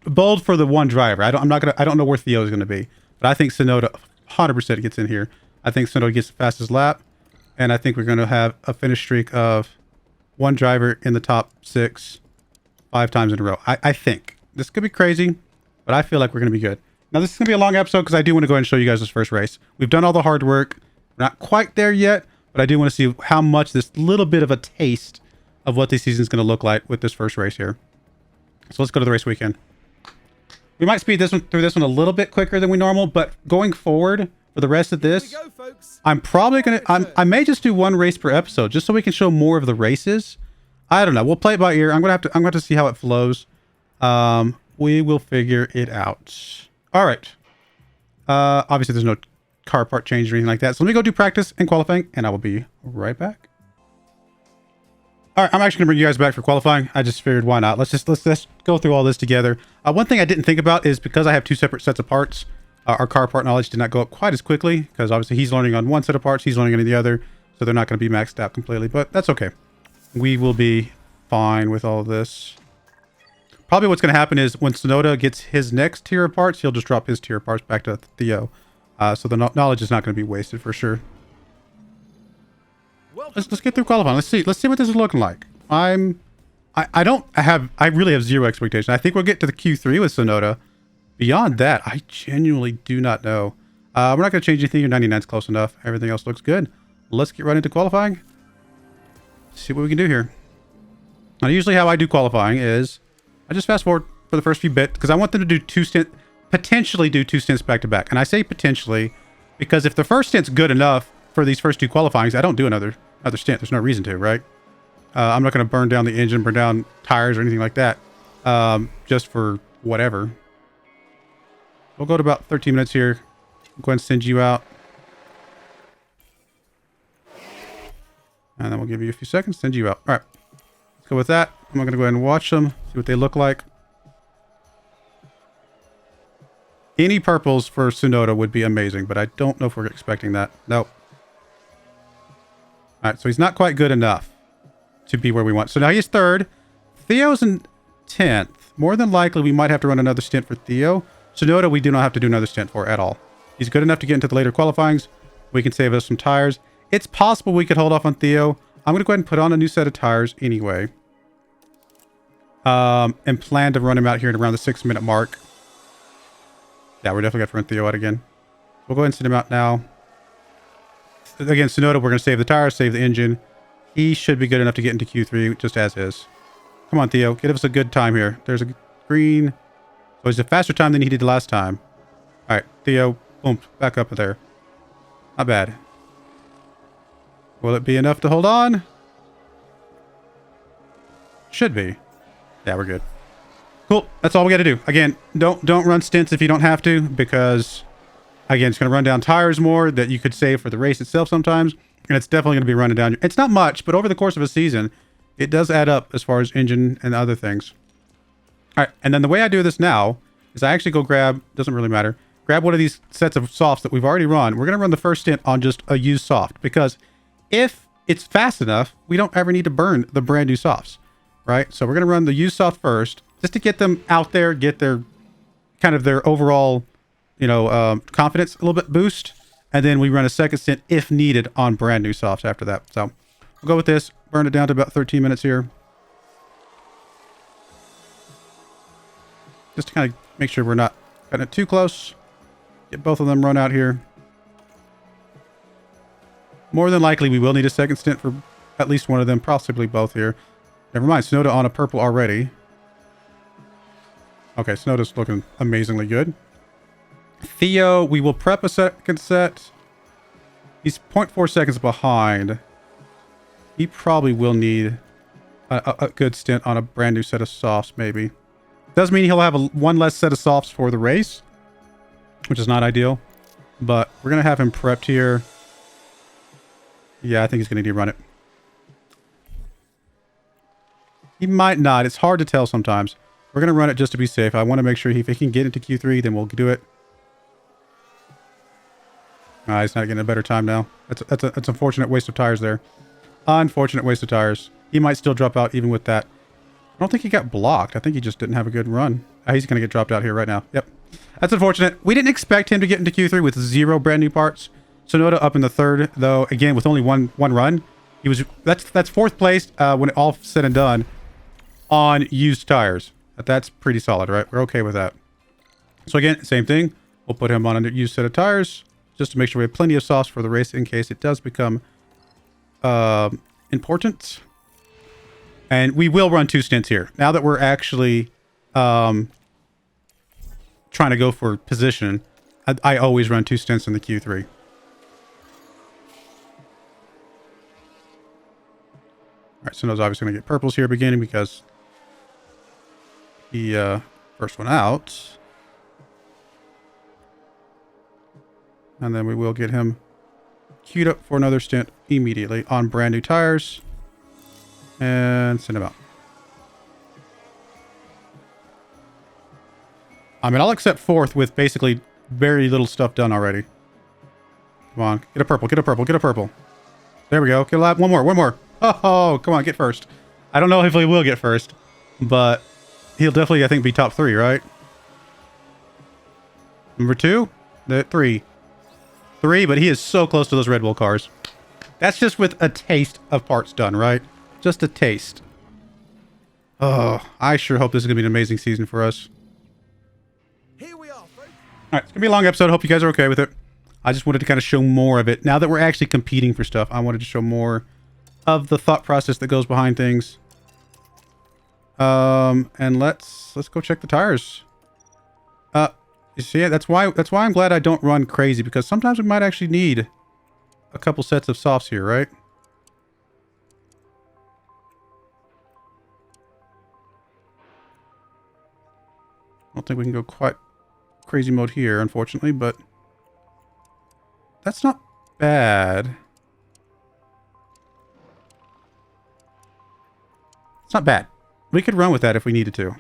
S1: bold for the one driver. I don't know where Theo is going to be, but I think Tsunoda 100% gets in here. I think Tsunoda gets the fastest lap, and I think we're going to have a finish streak of one driver in the top 6 5 times in a row. I think this could be crazy, but I feel like we're going to be good. Now, this is going to be a long episode because I do want to go ahead and show you guys this first race. We've done all the hard work. We're not quite there yet, but I do want to see how much this little bit of a taste of what this season is going to look like with this first race here. So let's go to the race weekend. We might speed through this one a little bit quicker than we normal, but going forward for the rest of this, I'm probably going to, I may just do one race per episode just so we can show more of the races. I don't know. We'll play it by ear. I'm going to have to see how it flows. We will figure it out. All right. Obviously there's no car part change or anything like that. So let me go do practice and qualifying, and I will be right back. All right, I'm actually gonna bring you guys back for qualifying. I just figured why not. Let's go through all this together. One thing I didn't think about is because I have two separate sets of parts, our car part knowledge did not go up quite as quickly because obviously he's learning on one set of parts, he's learning on the other, so they're not going to be maxed out completely, but that's okay. We will be fine with all of this. Probably what's going to happen is when Sonoda gets his next tier of parts, he'll just drop his tier of parts back to Theo. So the knowledge is not going to be wasted for sure. Let's get through qualifying. Let's see what this is looking like. I really have zero expectation. I think we'll get to the Q3 with Sonoda. Beyond that, I genuinely do not know. We're not going to change anything. Your 99 is close enough. Everything else looks good. Let's get right into qualifying. See what we can do here. Now, usually how I do qualifying is I just fast forward for the first few bits because I want them to do potentially do two stints back to back. And I say potentially because if the first stint's good enough for these first two qualifyings, I don't do another stint. There's no reason to, right? I'm not going to burn down the engine, burn down tires or anything like that, just for whatever. We'll go to about 13 minutes here. I'll go ahead and send you out. And then we'll give you a few seconds, send you out. All right, let's go with that. I'm going to go ahead and watch them, see what they look like. Any purples for Sonoda would be amazing, but I don't know if we're expecting that. Nope. All right, so he's not quite good enough to be where we want. So now he's third. Theo's in 10th. More than likely, we might have to run another stint for Theo. Sonoda, we do not have to do another stint for at all. He's good enough to get into the later qualifyings. We can save us some tires. It's possible we could hold off on Theo. I'm going to go ahead and put on a new set of tires anyway. And plan to run him out here at around the 6-minute mark. Yeah, we're definitely going to run Theo out again. We'll go ahead and send him out now. Again, Sonoda, we're going to save the tires, save the engine. He should be good enough to get into Q3 just as is. Come on, Theo. Give us a good time here. There's a green. So he's a faster time than he did last time. All right, Theo. Boom. Back up there. Not bad. Will it be enough to hold on? Should be. Yeah, we're good. Cool. That's all we got to do. Again, don't run stints if you don't have to, because again, it's going to run down tires more that you could save for the race itself sometimes, and it's definitely going to be running down. It's not much, but over the course of a season, it does add up as far as engine and other things. All right, and then the way I do this now is I actually go grab, doesn't really matter, grab one of these sets of softs that we've already run. We're going to run the first stint on just a used soft, because if it's fast enough, we don't ever need to burn the brand new softs, right? So we're going to run the used soft first, just to get them out there, get their kind of their overall, you know, confidence a little bit boost. And then we run a second stint if needed on brand new softs after that. So we'll go with this, burn it down to about 13 minutes here. Just to kind of make sure we're not cutting it too close. Get both of them run out here. More than likely, we will need a second stint for at least one of them, possibly both here. Never mind, Sonoda on a purple already. Okay, Sonoda's looking amazingly good. Theo, we will prep a second set. He's 0.4 seconds behind. He probably will need a good stint on a brand new set of softs, maybe. Does mean he'll have one less set of softs for the race, which is not ideal. But we're going to have him prepped here. Yeah, I think he's going to need to run it. He might not. It's hard to tell sometimes. We're going to run it just to be safe. I want to make sure if he can get into Q3, then we'll do it. He's not getting a better time now. That's an unfortunate waste of tires there. Unfortunate waste of tires. He might still drop out even with that. I don't think he got blocked. I think he just didn't have a good run. He's going to get dropped out here right now. Yep. That's unfortunate. We didn't expect him to get into Q3 with 0 brand new parts. Sonoda up in the third, though, again, with only one run. He was that's fourth place when it all said and done on used tires. That's pretty solid, right? We're okay with that. So again, same thing. We'll put him on a used set of tires just to make sure we have plenty of softs for the race in case it does become important. And we will run 2 stints here. Now that we're actually trying to go for position, I always run 2 stints in the Q3. All right, Sonoda's obviously going to get purples here beginning because he first one out. And then we will get him queued up for another stint immediately on brand new tires. And send him out. I mean, I'll accept fourth with basically very little stuff done already. Come on. Get a purple. Get a purple. Get a purple. There we go. Get a lap. One more. One more. Oh, come on. Get first. I don't know if he will get first, but he'll definitely, I think, be top 3, right? Number 2? Three. 3, but he is so close to those Red Bull cars. That's just with a taste of parts done, right? Just a taste. Oh, I sure hope this is going to be an amazing season for us.
S2: Here we are, folks.
S1: All right, it's going to be a long episode. Hope you guys are okay with it. I just wanted to kind of show more of it. Now that we're actually competing for stuff, I wanted to show more of the thought process that goes behind things. And let's go check the tires. You see it? That's why I'm glad I don't run crazy, because sometimes we might actually need a couple sets of softs here, right? I don't think we can go quite crazy mode here, unfortunately, but that's not bad. It's not bad. We could run with that if we needed to.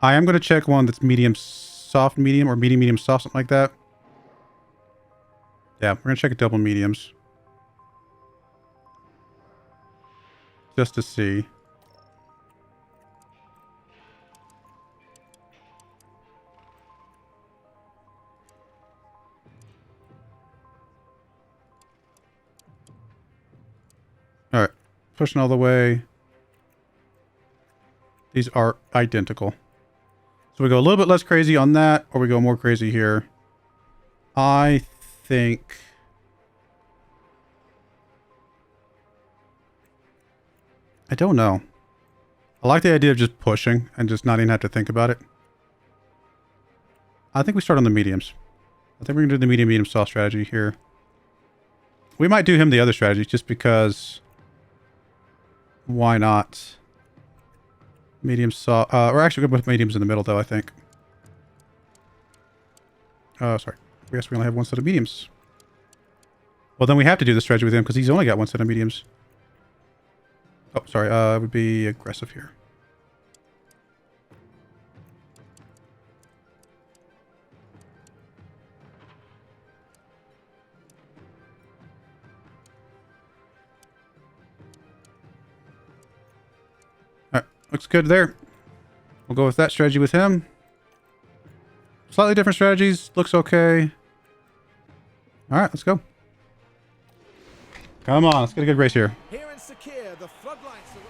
S1: I am going to check one that's medium soft medium or medium medium soft, something like that. Yeah, we're going to check a double mediums. Just to see. Alright, pushing all the way. These are identical. So we go a little bit less crazy on that, or we go more crazy here. I think... I don't know. I like the idea of just pushing and just not even have to think about it. I think we start on the mediums. I think we're going to do the medium soft strategy here. We might do him the other strategy just because... Why not? Medium soft. We're actually going to put mediums in the middle, though, I think. Sorry. I guess we only have one set of mediums. Well, then we have to do the strategy with him because he's only got one set of mediums. Oh, sorry. It would be aggressive here. Looks good there. We'll go with that strategy with him. Slightly different strategies. Looks okay. All right, let's go. Come on, let's get a good race here.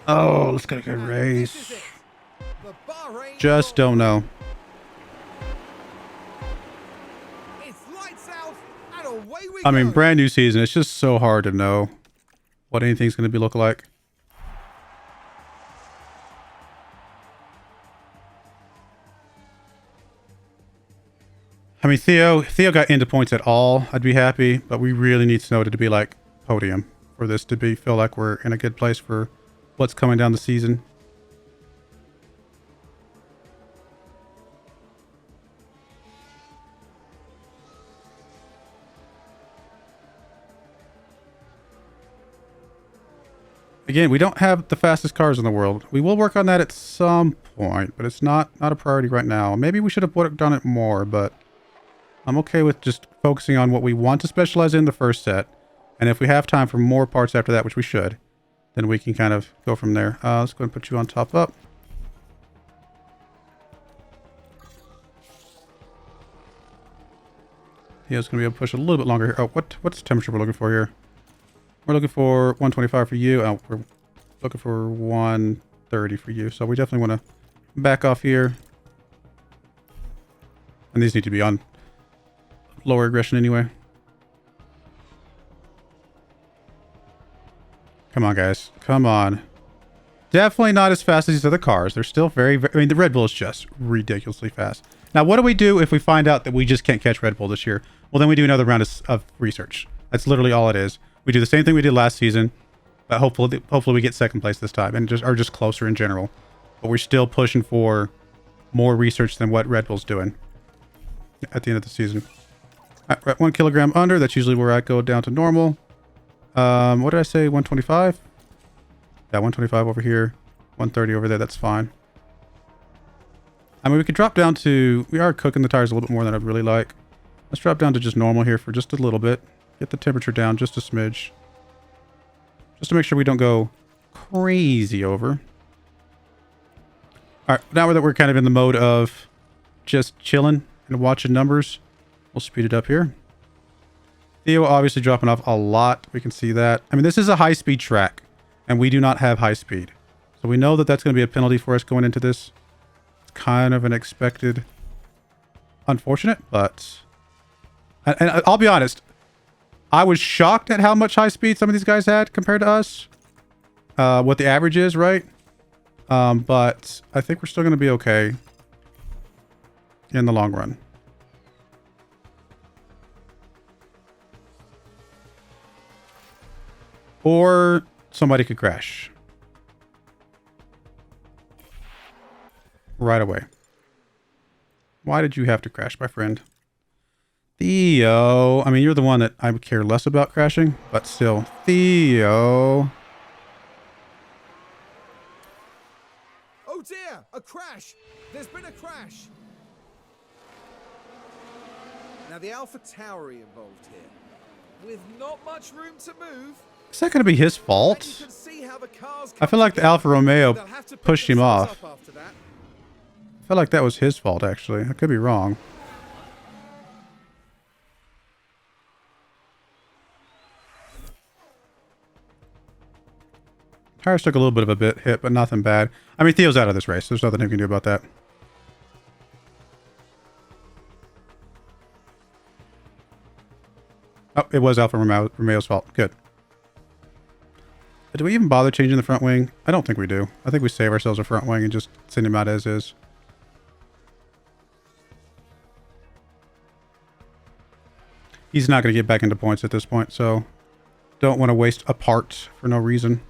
S1: Oh, let's get a good race. Just don't know. I mean, brand new season. It's just so hard to know what anything's going to be looking like. I mean, Theo got into points at all. I'd be happy, but we really need Snowden to be like podium for this to be feel like we're in a good place for what's coming down the season. Again, we don't have the fastest cars in the world. We will work on that at some point, but it's not a priority right now. Maybe we should have worked on it more, but I'm okay with just focusing on what we want to specialize in the first set. And if we have time for more parts after that, which we should, then we can kind of go from there. Let's go and put you on top up. Yeah, it's going to be able to push a little bit longer here. Oh, what's the temperature we're looking for here? We're looking for 125 for you. Oh, we're looking for 130 for you. So we definitely want to back off here. And these need to be on lower aggression anyway. Come on, guys. Come on. Definitely not as fast as these other cars. They're still very, I mean, the Red Bull is just ridiculously fast. Now, what do we do if we find out that we just can't catch Red Bull this year? Well, then we do another round of research. That's literally all it is. We do the same thing we did last season, but hopefully we get second place this time and just closer in general. But we're still pushing for more research than what Red Bull's doing at the end of the season. All right, we're at 1 kilogram under. That's usually where I go down to normal. What did I say? 125? Yeah, 125 over here, 130 over there. That's fine. I mean, we could drop down to... We are cooking the tires a little bit more than I'd really like. Let's drop down to just normal here for just a little bit. Get the temperature down just a smidge. Just to make sure we don't go crazy over. All right, now that we're kind of in the mode of just chilling and watching numbers, we'll speed it up here. Theo obviously dropping off a lot. We can see that. I mean, this is a high-speed track, and we do not have high speed. So we know that that's going to be a penalty for us going into this. It's kind of an expected... Unfortunate, but... And I'll be honest, I was shocked at how much high speed some of these guys had compared to us. What the average is, right? But I think we're still going to be okay in the long run. Or somebody could crash. Right away. Why did you have to crash, my friend? Theo. I mean, you're the one that I would care less about crashing, but still. Theo.
S2: Oh dear, a crash. There's been a crash. Now the Alfa Tauri involved here. With not much room to move.
S1: Is that going to be his fault? I feel like the Alfa Romeo pushed him off. I feel like that was his fault, actually. I could be wrong. Tires took a little bit of a hit, but nothing bad. I mean, Theo's out of this race. There's nothing he can do about that. Oh, it was Alfa Romeo's fault. Good. Do we even bother changing the front wing? I don't think we do. I think we save ourselves a front wing and just send him out as is. He's not going to get back into points at this point, so don't want to waste a part for no reason.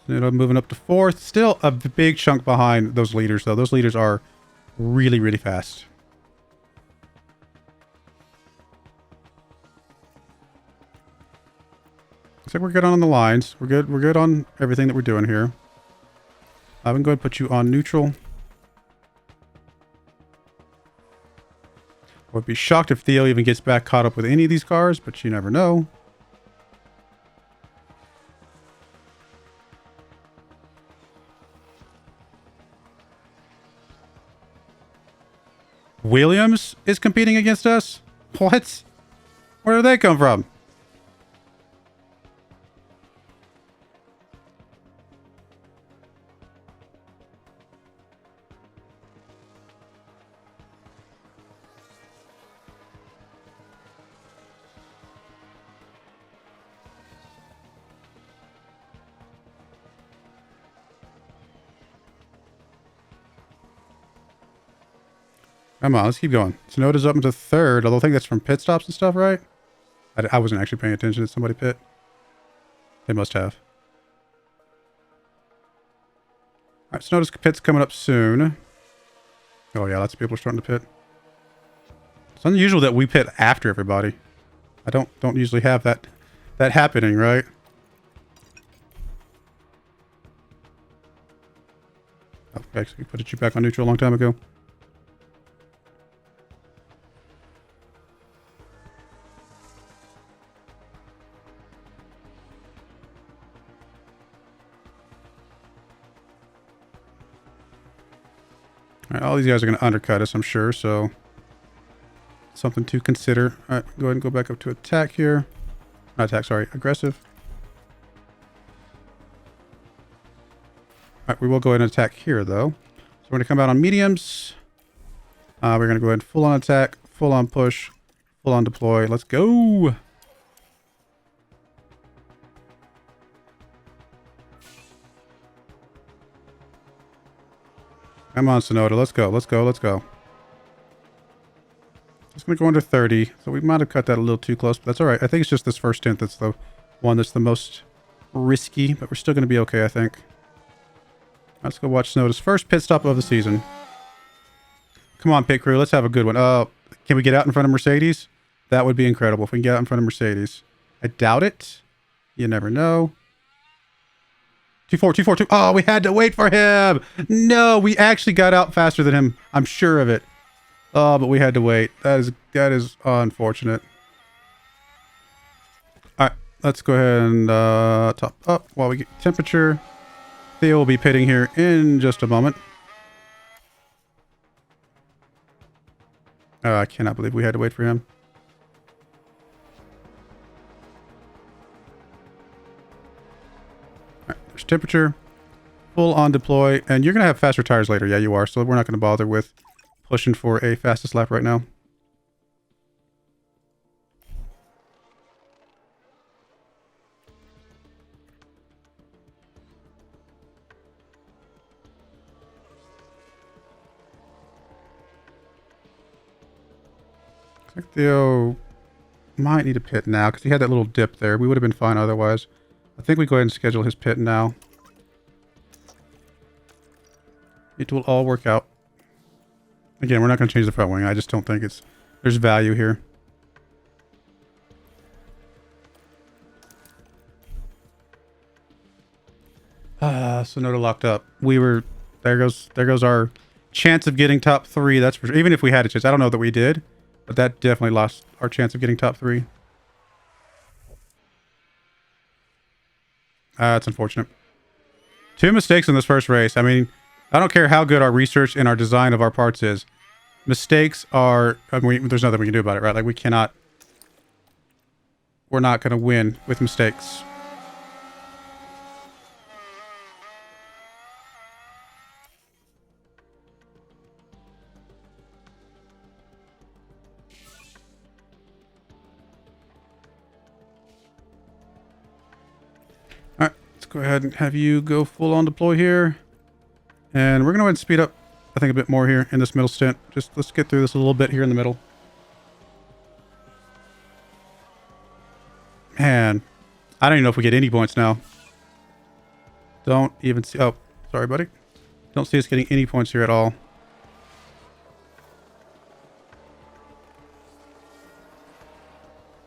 S1: Moving up to 4th. Still a big chunk behind those leaders, though. Those leaders are really, really fast. Looks like we're good on the lines. We're good. We're good on everything that we're doing here. I'm going to go ahead and put you on neutral. I would be shocked if Theo even gets back caught up with any of these cars, but you never know. Williams is competing against us? What? Where did they come from? Come on, let's keep going. Tsunoda's up into 3rd, although I think that's from pit stops and stuff, right? I wasn't actually paying attention. Did somebody pit? They must have. Alright, Tsunoda's pit's coming up soon. Oh yeah, lots of people are starting to pit. It's unusual that we pit after everybody. I don't usually have that happening, right? Oh, actually, we put you back on neutral a long time ago. Alright, all these guys are going to undercut us, I'm sure, so something to consider. Alright, go ahead and go back up to attack here. Not attack, sorry, aggressive. Alright, we will go ahead and attack here, though. So we're going to come out on mediums. We're going to go ahead and full on attack, full on push, full on deploy. Let's go! Come on, Tsunoda. Let's go. Let's go. Let's go. It's going to go under 30. So we might have cut that a little too close, but that's all right. I think it's just this first stint that's the one that's the most risky, but we're still going to be okay, I think. Let's go watch Tsunoda's first pit stop of the season. Come on, pit crew. Let's have a good one. Can we get out in front of Mercedes? That would be incredible if we can get out in front of Mercedes. I doubt it. You never know. 2-4. Oh, we had to wait for him. No, we actually got out faster than him. I'm sure of it. Oh, but we had to wait. That is unfortunate. All right, let's go ahead and top up while we get temperature. Theo will be pitting here in just a moment. I cannot believe we had to wait for him. All right, there's temperature. Full on deploy. And you're going to have faster tires later. Yeah, you are. So we're not going to bother with pushing for a fastest lap right now. I think Theo might need a pit now because he had that little dip there. We would have been fine otherwise. I think we go ahead and schedule his pit now. It will all work out. Again, we're not going to change the front wing. I just don't think there's value here. Sonoda locked up. There goes our chance of getting top 3. That's for sure. Even if we had a chance. I don't know that we did, but that definitely lost our chance of getting top 3. That's unfortunate. 2 mistakes in this first race. I mean, I don't care how good our research and our design of our parts is. Mistakes are... I mean, there's nothing we can do about it, right? Like, we're not going to win with mistakes. Alright, let's go ahead and have you go full on deploy here. And we're going to go ahead and speed up, I think, a bit more here in this middle stint. Just let's get through this a little bit here in the middle. Man, I don't even know if we get any points now. Don't even see... Oh, sorry, buddy. Don't see us getting any points here at all.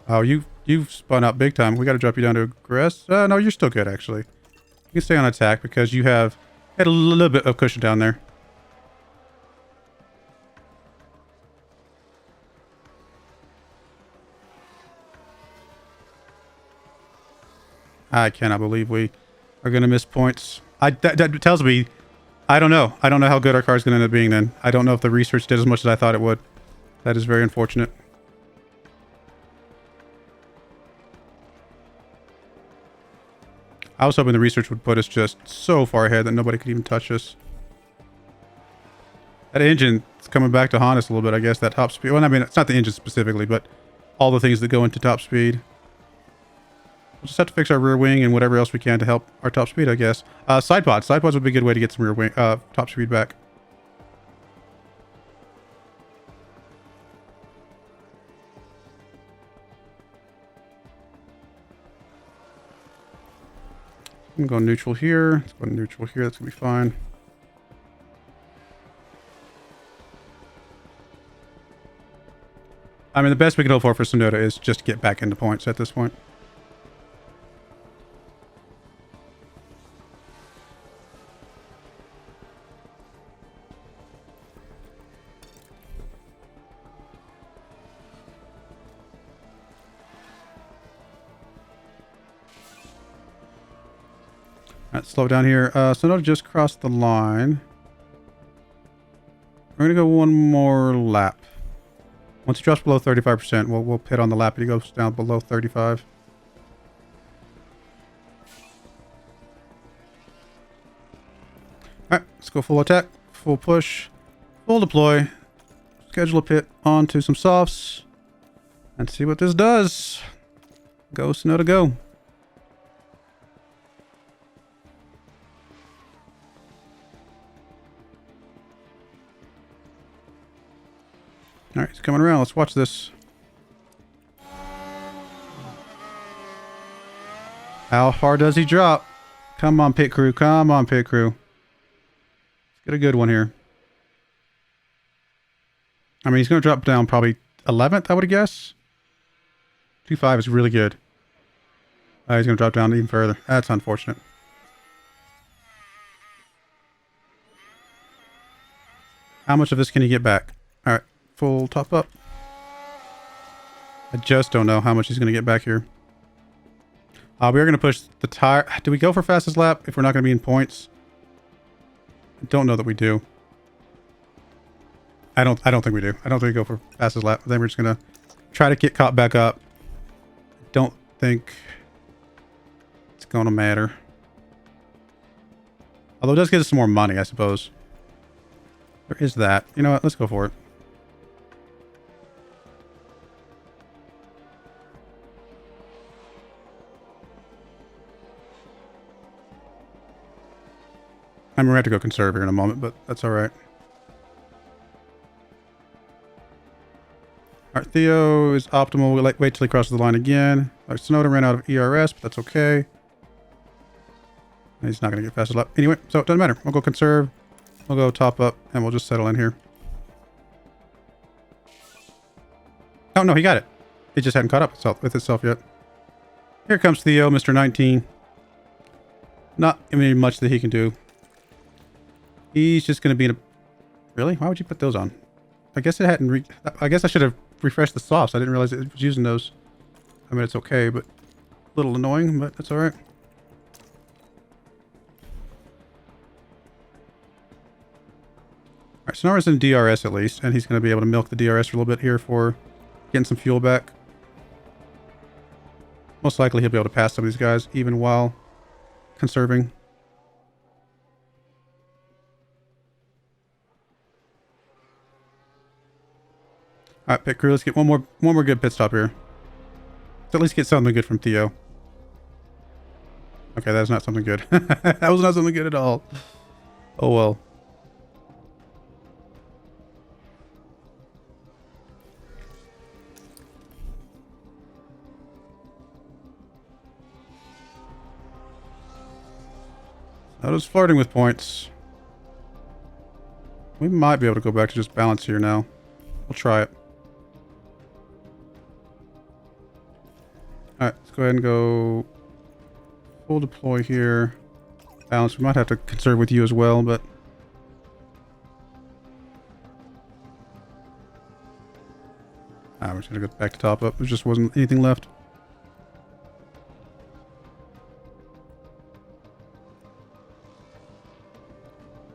S1: Oh, you've spun out big time. We got to drop you down to aggress. No, you're still good, actually. You can stay on attack because you had a little bit of cushion down there. I cannot believe we are going to miss points. That tells me, I don't know. I don't know how good our car is going to end up being then. I don't know if the research did as much as I thought it would. That is very unfortunate. I was hoping the research would put us just so far ahead that nobody could even touch us. That engine is coming back to haunt us a little bit, I guess. That top speed. Well, I mean, it's not the engine specifically, but all the things that go into top speed. We'll just have to fix our rear wing and whatever else we can to help our top speed, I guess. Side pods. Side pods would be a good way to get some rear wing, top speed back. I'm going neutral here. Let's go neutral here. That's going to be fine. I mean, the best we can hope for Sonoda is just to get back into points at this point. Alright, slow down here. Sonoda just crossed the line. We're going to go one more lap. Once he drops below 35%, we'll pit on the lap and he goes down below 35. Alright, let's go full attack, full push, full deploy, schedule a pit onto some softs, and see what this does. Go, Sonoda, go. Alright, he's coming around. Let's watch this. How far does he drop? Come on, pit crew. Come on, pit crew. Let's get a good one here. I mean, he's going to drop down probably 11th, I would guess. 2.5 is really good. He's going to drop down even further. That's unfortunate. How much of this can he get back? All right, full top up. I just don't know how much he's going to get back here. We are going to push the tire. Do we go for fastest lap if we're not going to be in points? I don't know that we do. I don't think we do. I don't think we go for fastest lap. Then we're just going to try to get caught back up. Don't think it's going to matter. Although it does get us some more money, I suppose. There is that. You know what? Let's go for it. I'm going to have to go conserve here in a moment, but that's all right. All right, Theo is optimal. We'll wait till he crosses the line again. All right, Sonoda ran out of ERS, but that's okay. He's not going to get fast enough. Anyway, so it doesn't matter. We'll go conserve. We'll go top up, and we'll just settle in here. Oh, no, he got it. It just hadn't caught up with itself yet. Here comes Theo, Mr. 19. Not really much that he can do. He's just going to be in a... Really? Why would you put those on? I guess it hadn't... I guess I should have refreshed the softs. I didn't realize it was using those. I mean, it's okay, but... A little annoying, but that's alright. Alright, so now he's in DRS at least, and he's going to be able to milk the DRS for a little bit here for getting some fuel back. Most likely he'll be able to pass some of these guys, even while conserving. Alright, pit crew, let's get one more good pit stop here. Let's at least get something good from Theo. Okay, that's not something good. That was not something good at all. Oh well. I was flirting with points. We might be able to go back to just balance here now. We'll try it. Alright, let's go ahead and go full deploy here. Balance. We might have to conserve with you as well, but... we're just going to go back to top up. There just wasn't anything left.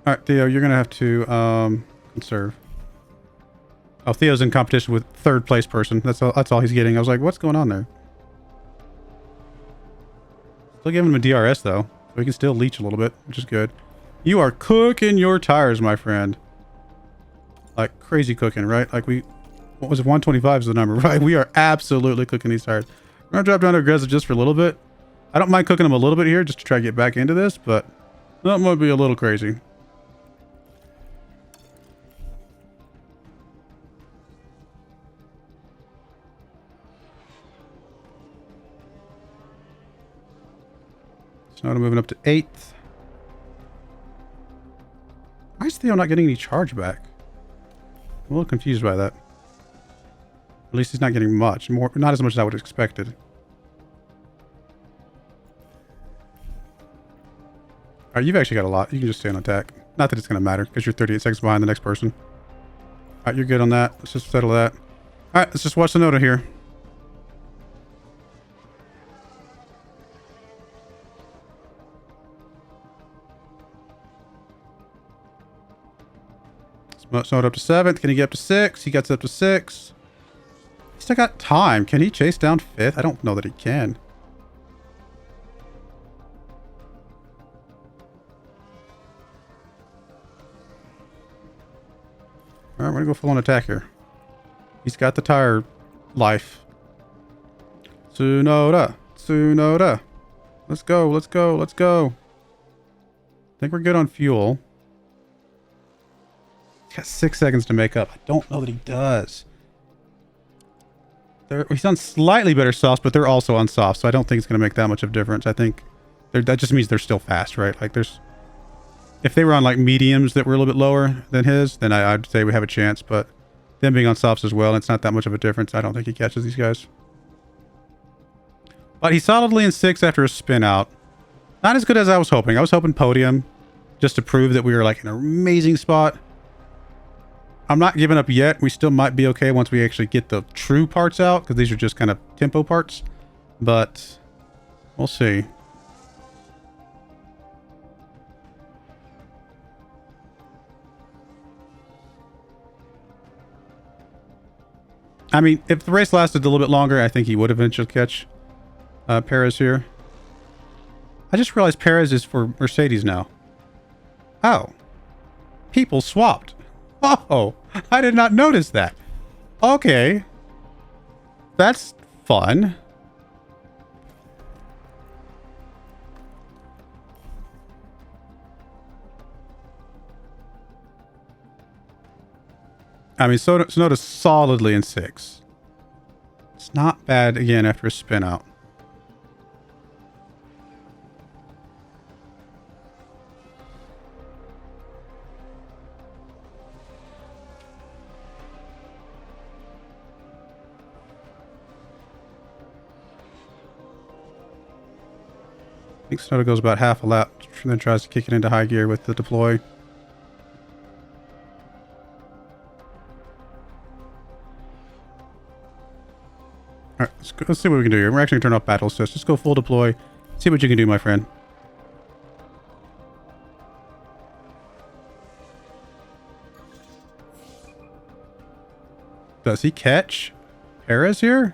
S1: Alright, Theo, you're going to have to conserve. Oh, Theo's in competition with third place person. That's all he's getting. I was like, what's going on there? Still giving him a DRS, though. So he can still leech a little bit, which is good. You are cooking your tires, my friend. Like, crazy cooking, right? Like, what was it? 125 is the number, right? We are absolutely cooking these tires. We're going to drop down to aggressive just for a little bit. I don't mind cooking them a little bit here just to try to get back into this, but that might be a little crazy. So now I'm moving up to 8th. Why is Theo not getting any charge back? I'm a little confused by that. At least he's not getting much. Not as much as I would have expected. Alright, you've actually got a lot. You can just stay on attack. Not that it's going to matter, because you're 38 seconds behind the next person. Alright, you're good on that. Let's just settle that. Alright, let's just watch the Noda here. Snowed up to 7th. Can he get up to 6? He gets up to 6. He's still got time. Can he chase down 5th? I don't know that he can. Alright, we're going to go full on attack here. He's got the tire life. Tsunoda. Tsunoda. Let's go. Let's go. Let's go. I think we're good on fuel. He's got 6 seconds to make up. I don't know that he does. He's on slightly better softs, but they're also on soft, so I don't think it's going to make that much of a difference. I think that just means they're still fast, right? Like if they were on like mediums that were a little bit lower than his, then I'd say we have a chance, but them being on softs as well. It's not that much of a difference. I don't think he catches these guys. But he's solidly in 6th after a spin out. Not as good as I was hoping. I was hoping podium just to prove that we were like in an amazing spot. I'm not giving up yet. We still might be okay once we actually get the true parts out, because these are just kind of tempo parts. But we'll see. I mean, if the race lasted a little bit longer, I think he would eventually catch Perez here. I just realized Perez is for Mercedes now. Oh. People swapped. Oh, I did not notice that. Okay. That's fun. I mean, Sonoda's solidly in 6. It's not bad, again, after a spin out. I think Sonoda goes about half a lap and then tries to kick it into high gear with the deploy. Alright, let's see what we can do here. We're actually going to turn off battle assist. Just go full deploy. See what you can do, my friend. Does he catch Perez here?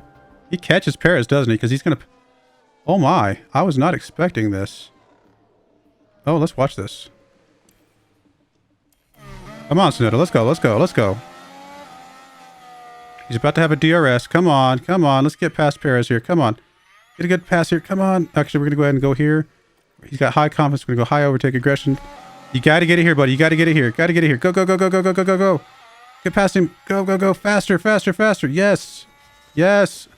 S1: He catches Perez, doesn't he? Because he's going to... Oh my, I was not expecting this. Oh, let's watch this. Come on, Sonoda. Let's go, let's go, let's go. He's about to have a DRS. Come on, come on. Let's get past Perez here. Come on. Get a good pass here. Come on. Actually, we're going to go ahead and go here. He's got high confidence. We're going to go high overtake aggression. You got to get it here, buddy. You got to get it here. Got to get it here. Go, go, go, go, go, go, go, go, go. Get past him. Go, go, go. Faster, faster, faster. Yes. Yes.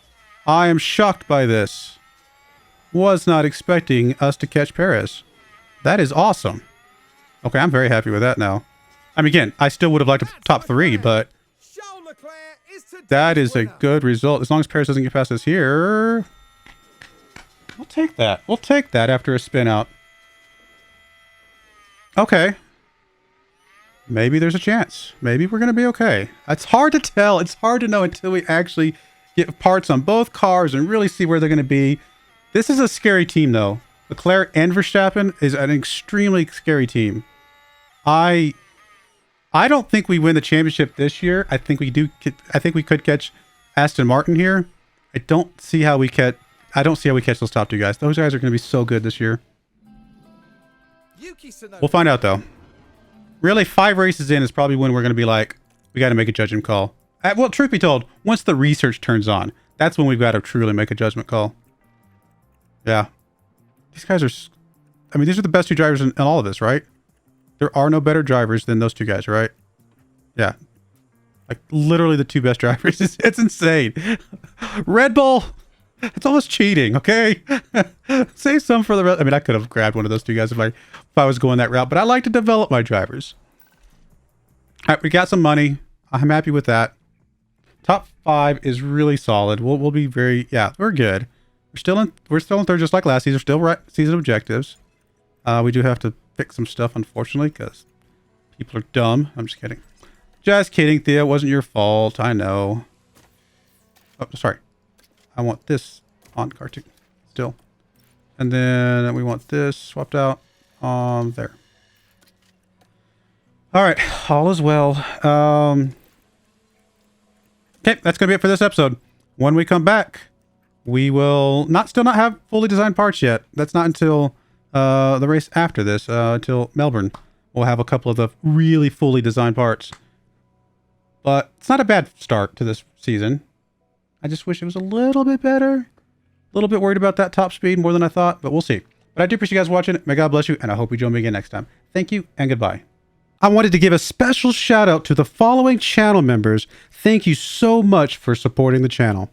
S1: I am shocked by this. Was not expecting us to catch Perez. That is awesome. Okay, I'm very happy with that now. I mean, again, I still would have liked a top 3, but that is a good result. As long as Perez doesn't get past us here. We'll take that. We'll take that after a spin out. Okay. Maybe there's a chance. Maybe we're going to be okay. It's hard to tell. It's hard to know until we actually get parts on both cars and really see where they're going to be. This is a scary team, though. Leclerc and Verstappen is an extremely scary team. I don't think we win the championship this year. I think we do. I think we could catch Aston Martin here. I don't see how we catch those top 2 guys. Those guys are going to be so good this year. We'll find out, though. Really, 5 races in is probably when we're going to be like, we got to make a judgment call. Well, truth be told, once the research turns on, that's when we've got to truly make a judgment call. Yeah. These guys are... I mean, these are the best 2 drivers in all of this, right? There are no better drivers than those 2 guys, right? Yeah. Like, literally the 2 best drivers. It's insane. Red Bull! It's almost cheating, okay? Save some for the rest. I mean, I could have grabbed one of those 2 guys if I was going that route, but I like to develop my drivers. All right, we got some money. I'm happy with that. Top 5 is really solid. We'll be very... Yeah, we're good. We're still in 3rd, just like last. These are still right season objectives. We do have to fix some stuff, unfortunately, because people are dumb. I'm just kidding. Just kidding, Thea. It wasn't your fault. I know. Oh, sorry. I want this on cartoon still. And then we want this swapped out there. All right. All is well. Okay, that's going to be it for this episode. When we come back, we will still not have fully designed parts yet. That's not until the race after this, until Melbourne. We'll have a couple of the really fully designed parts. But it's not a bad start to this season. I just wish it was a little bit better. A little bit worried about that top speed more than I thought, but we'll see. But I do appreciate you guys watching. May God bless you, and I hope you join me again next time. Thank you, and goodbye. I wanted to give a special shout out to the following channel members. Thank you so much for supporting the channel.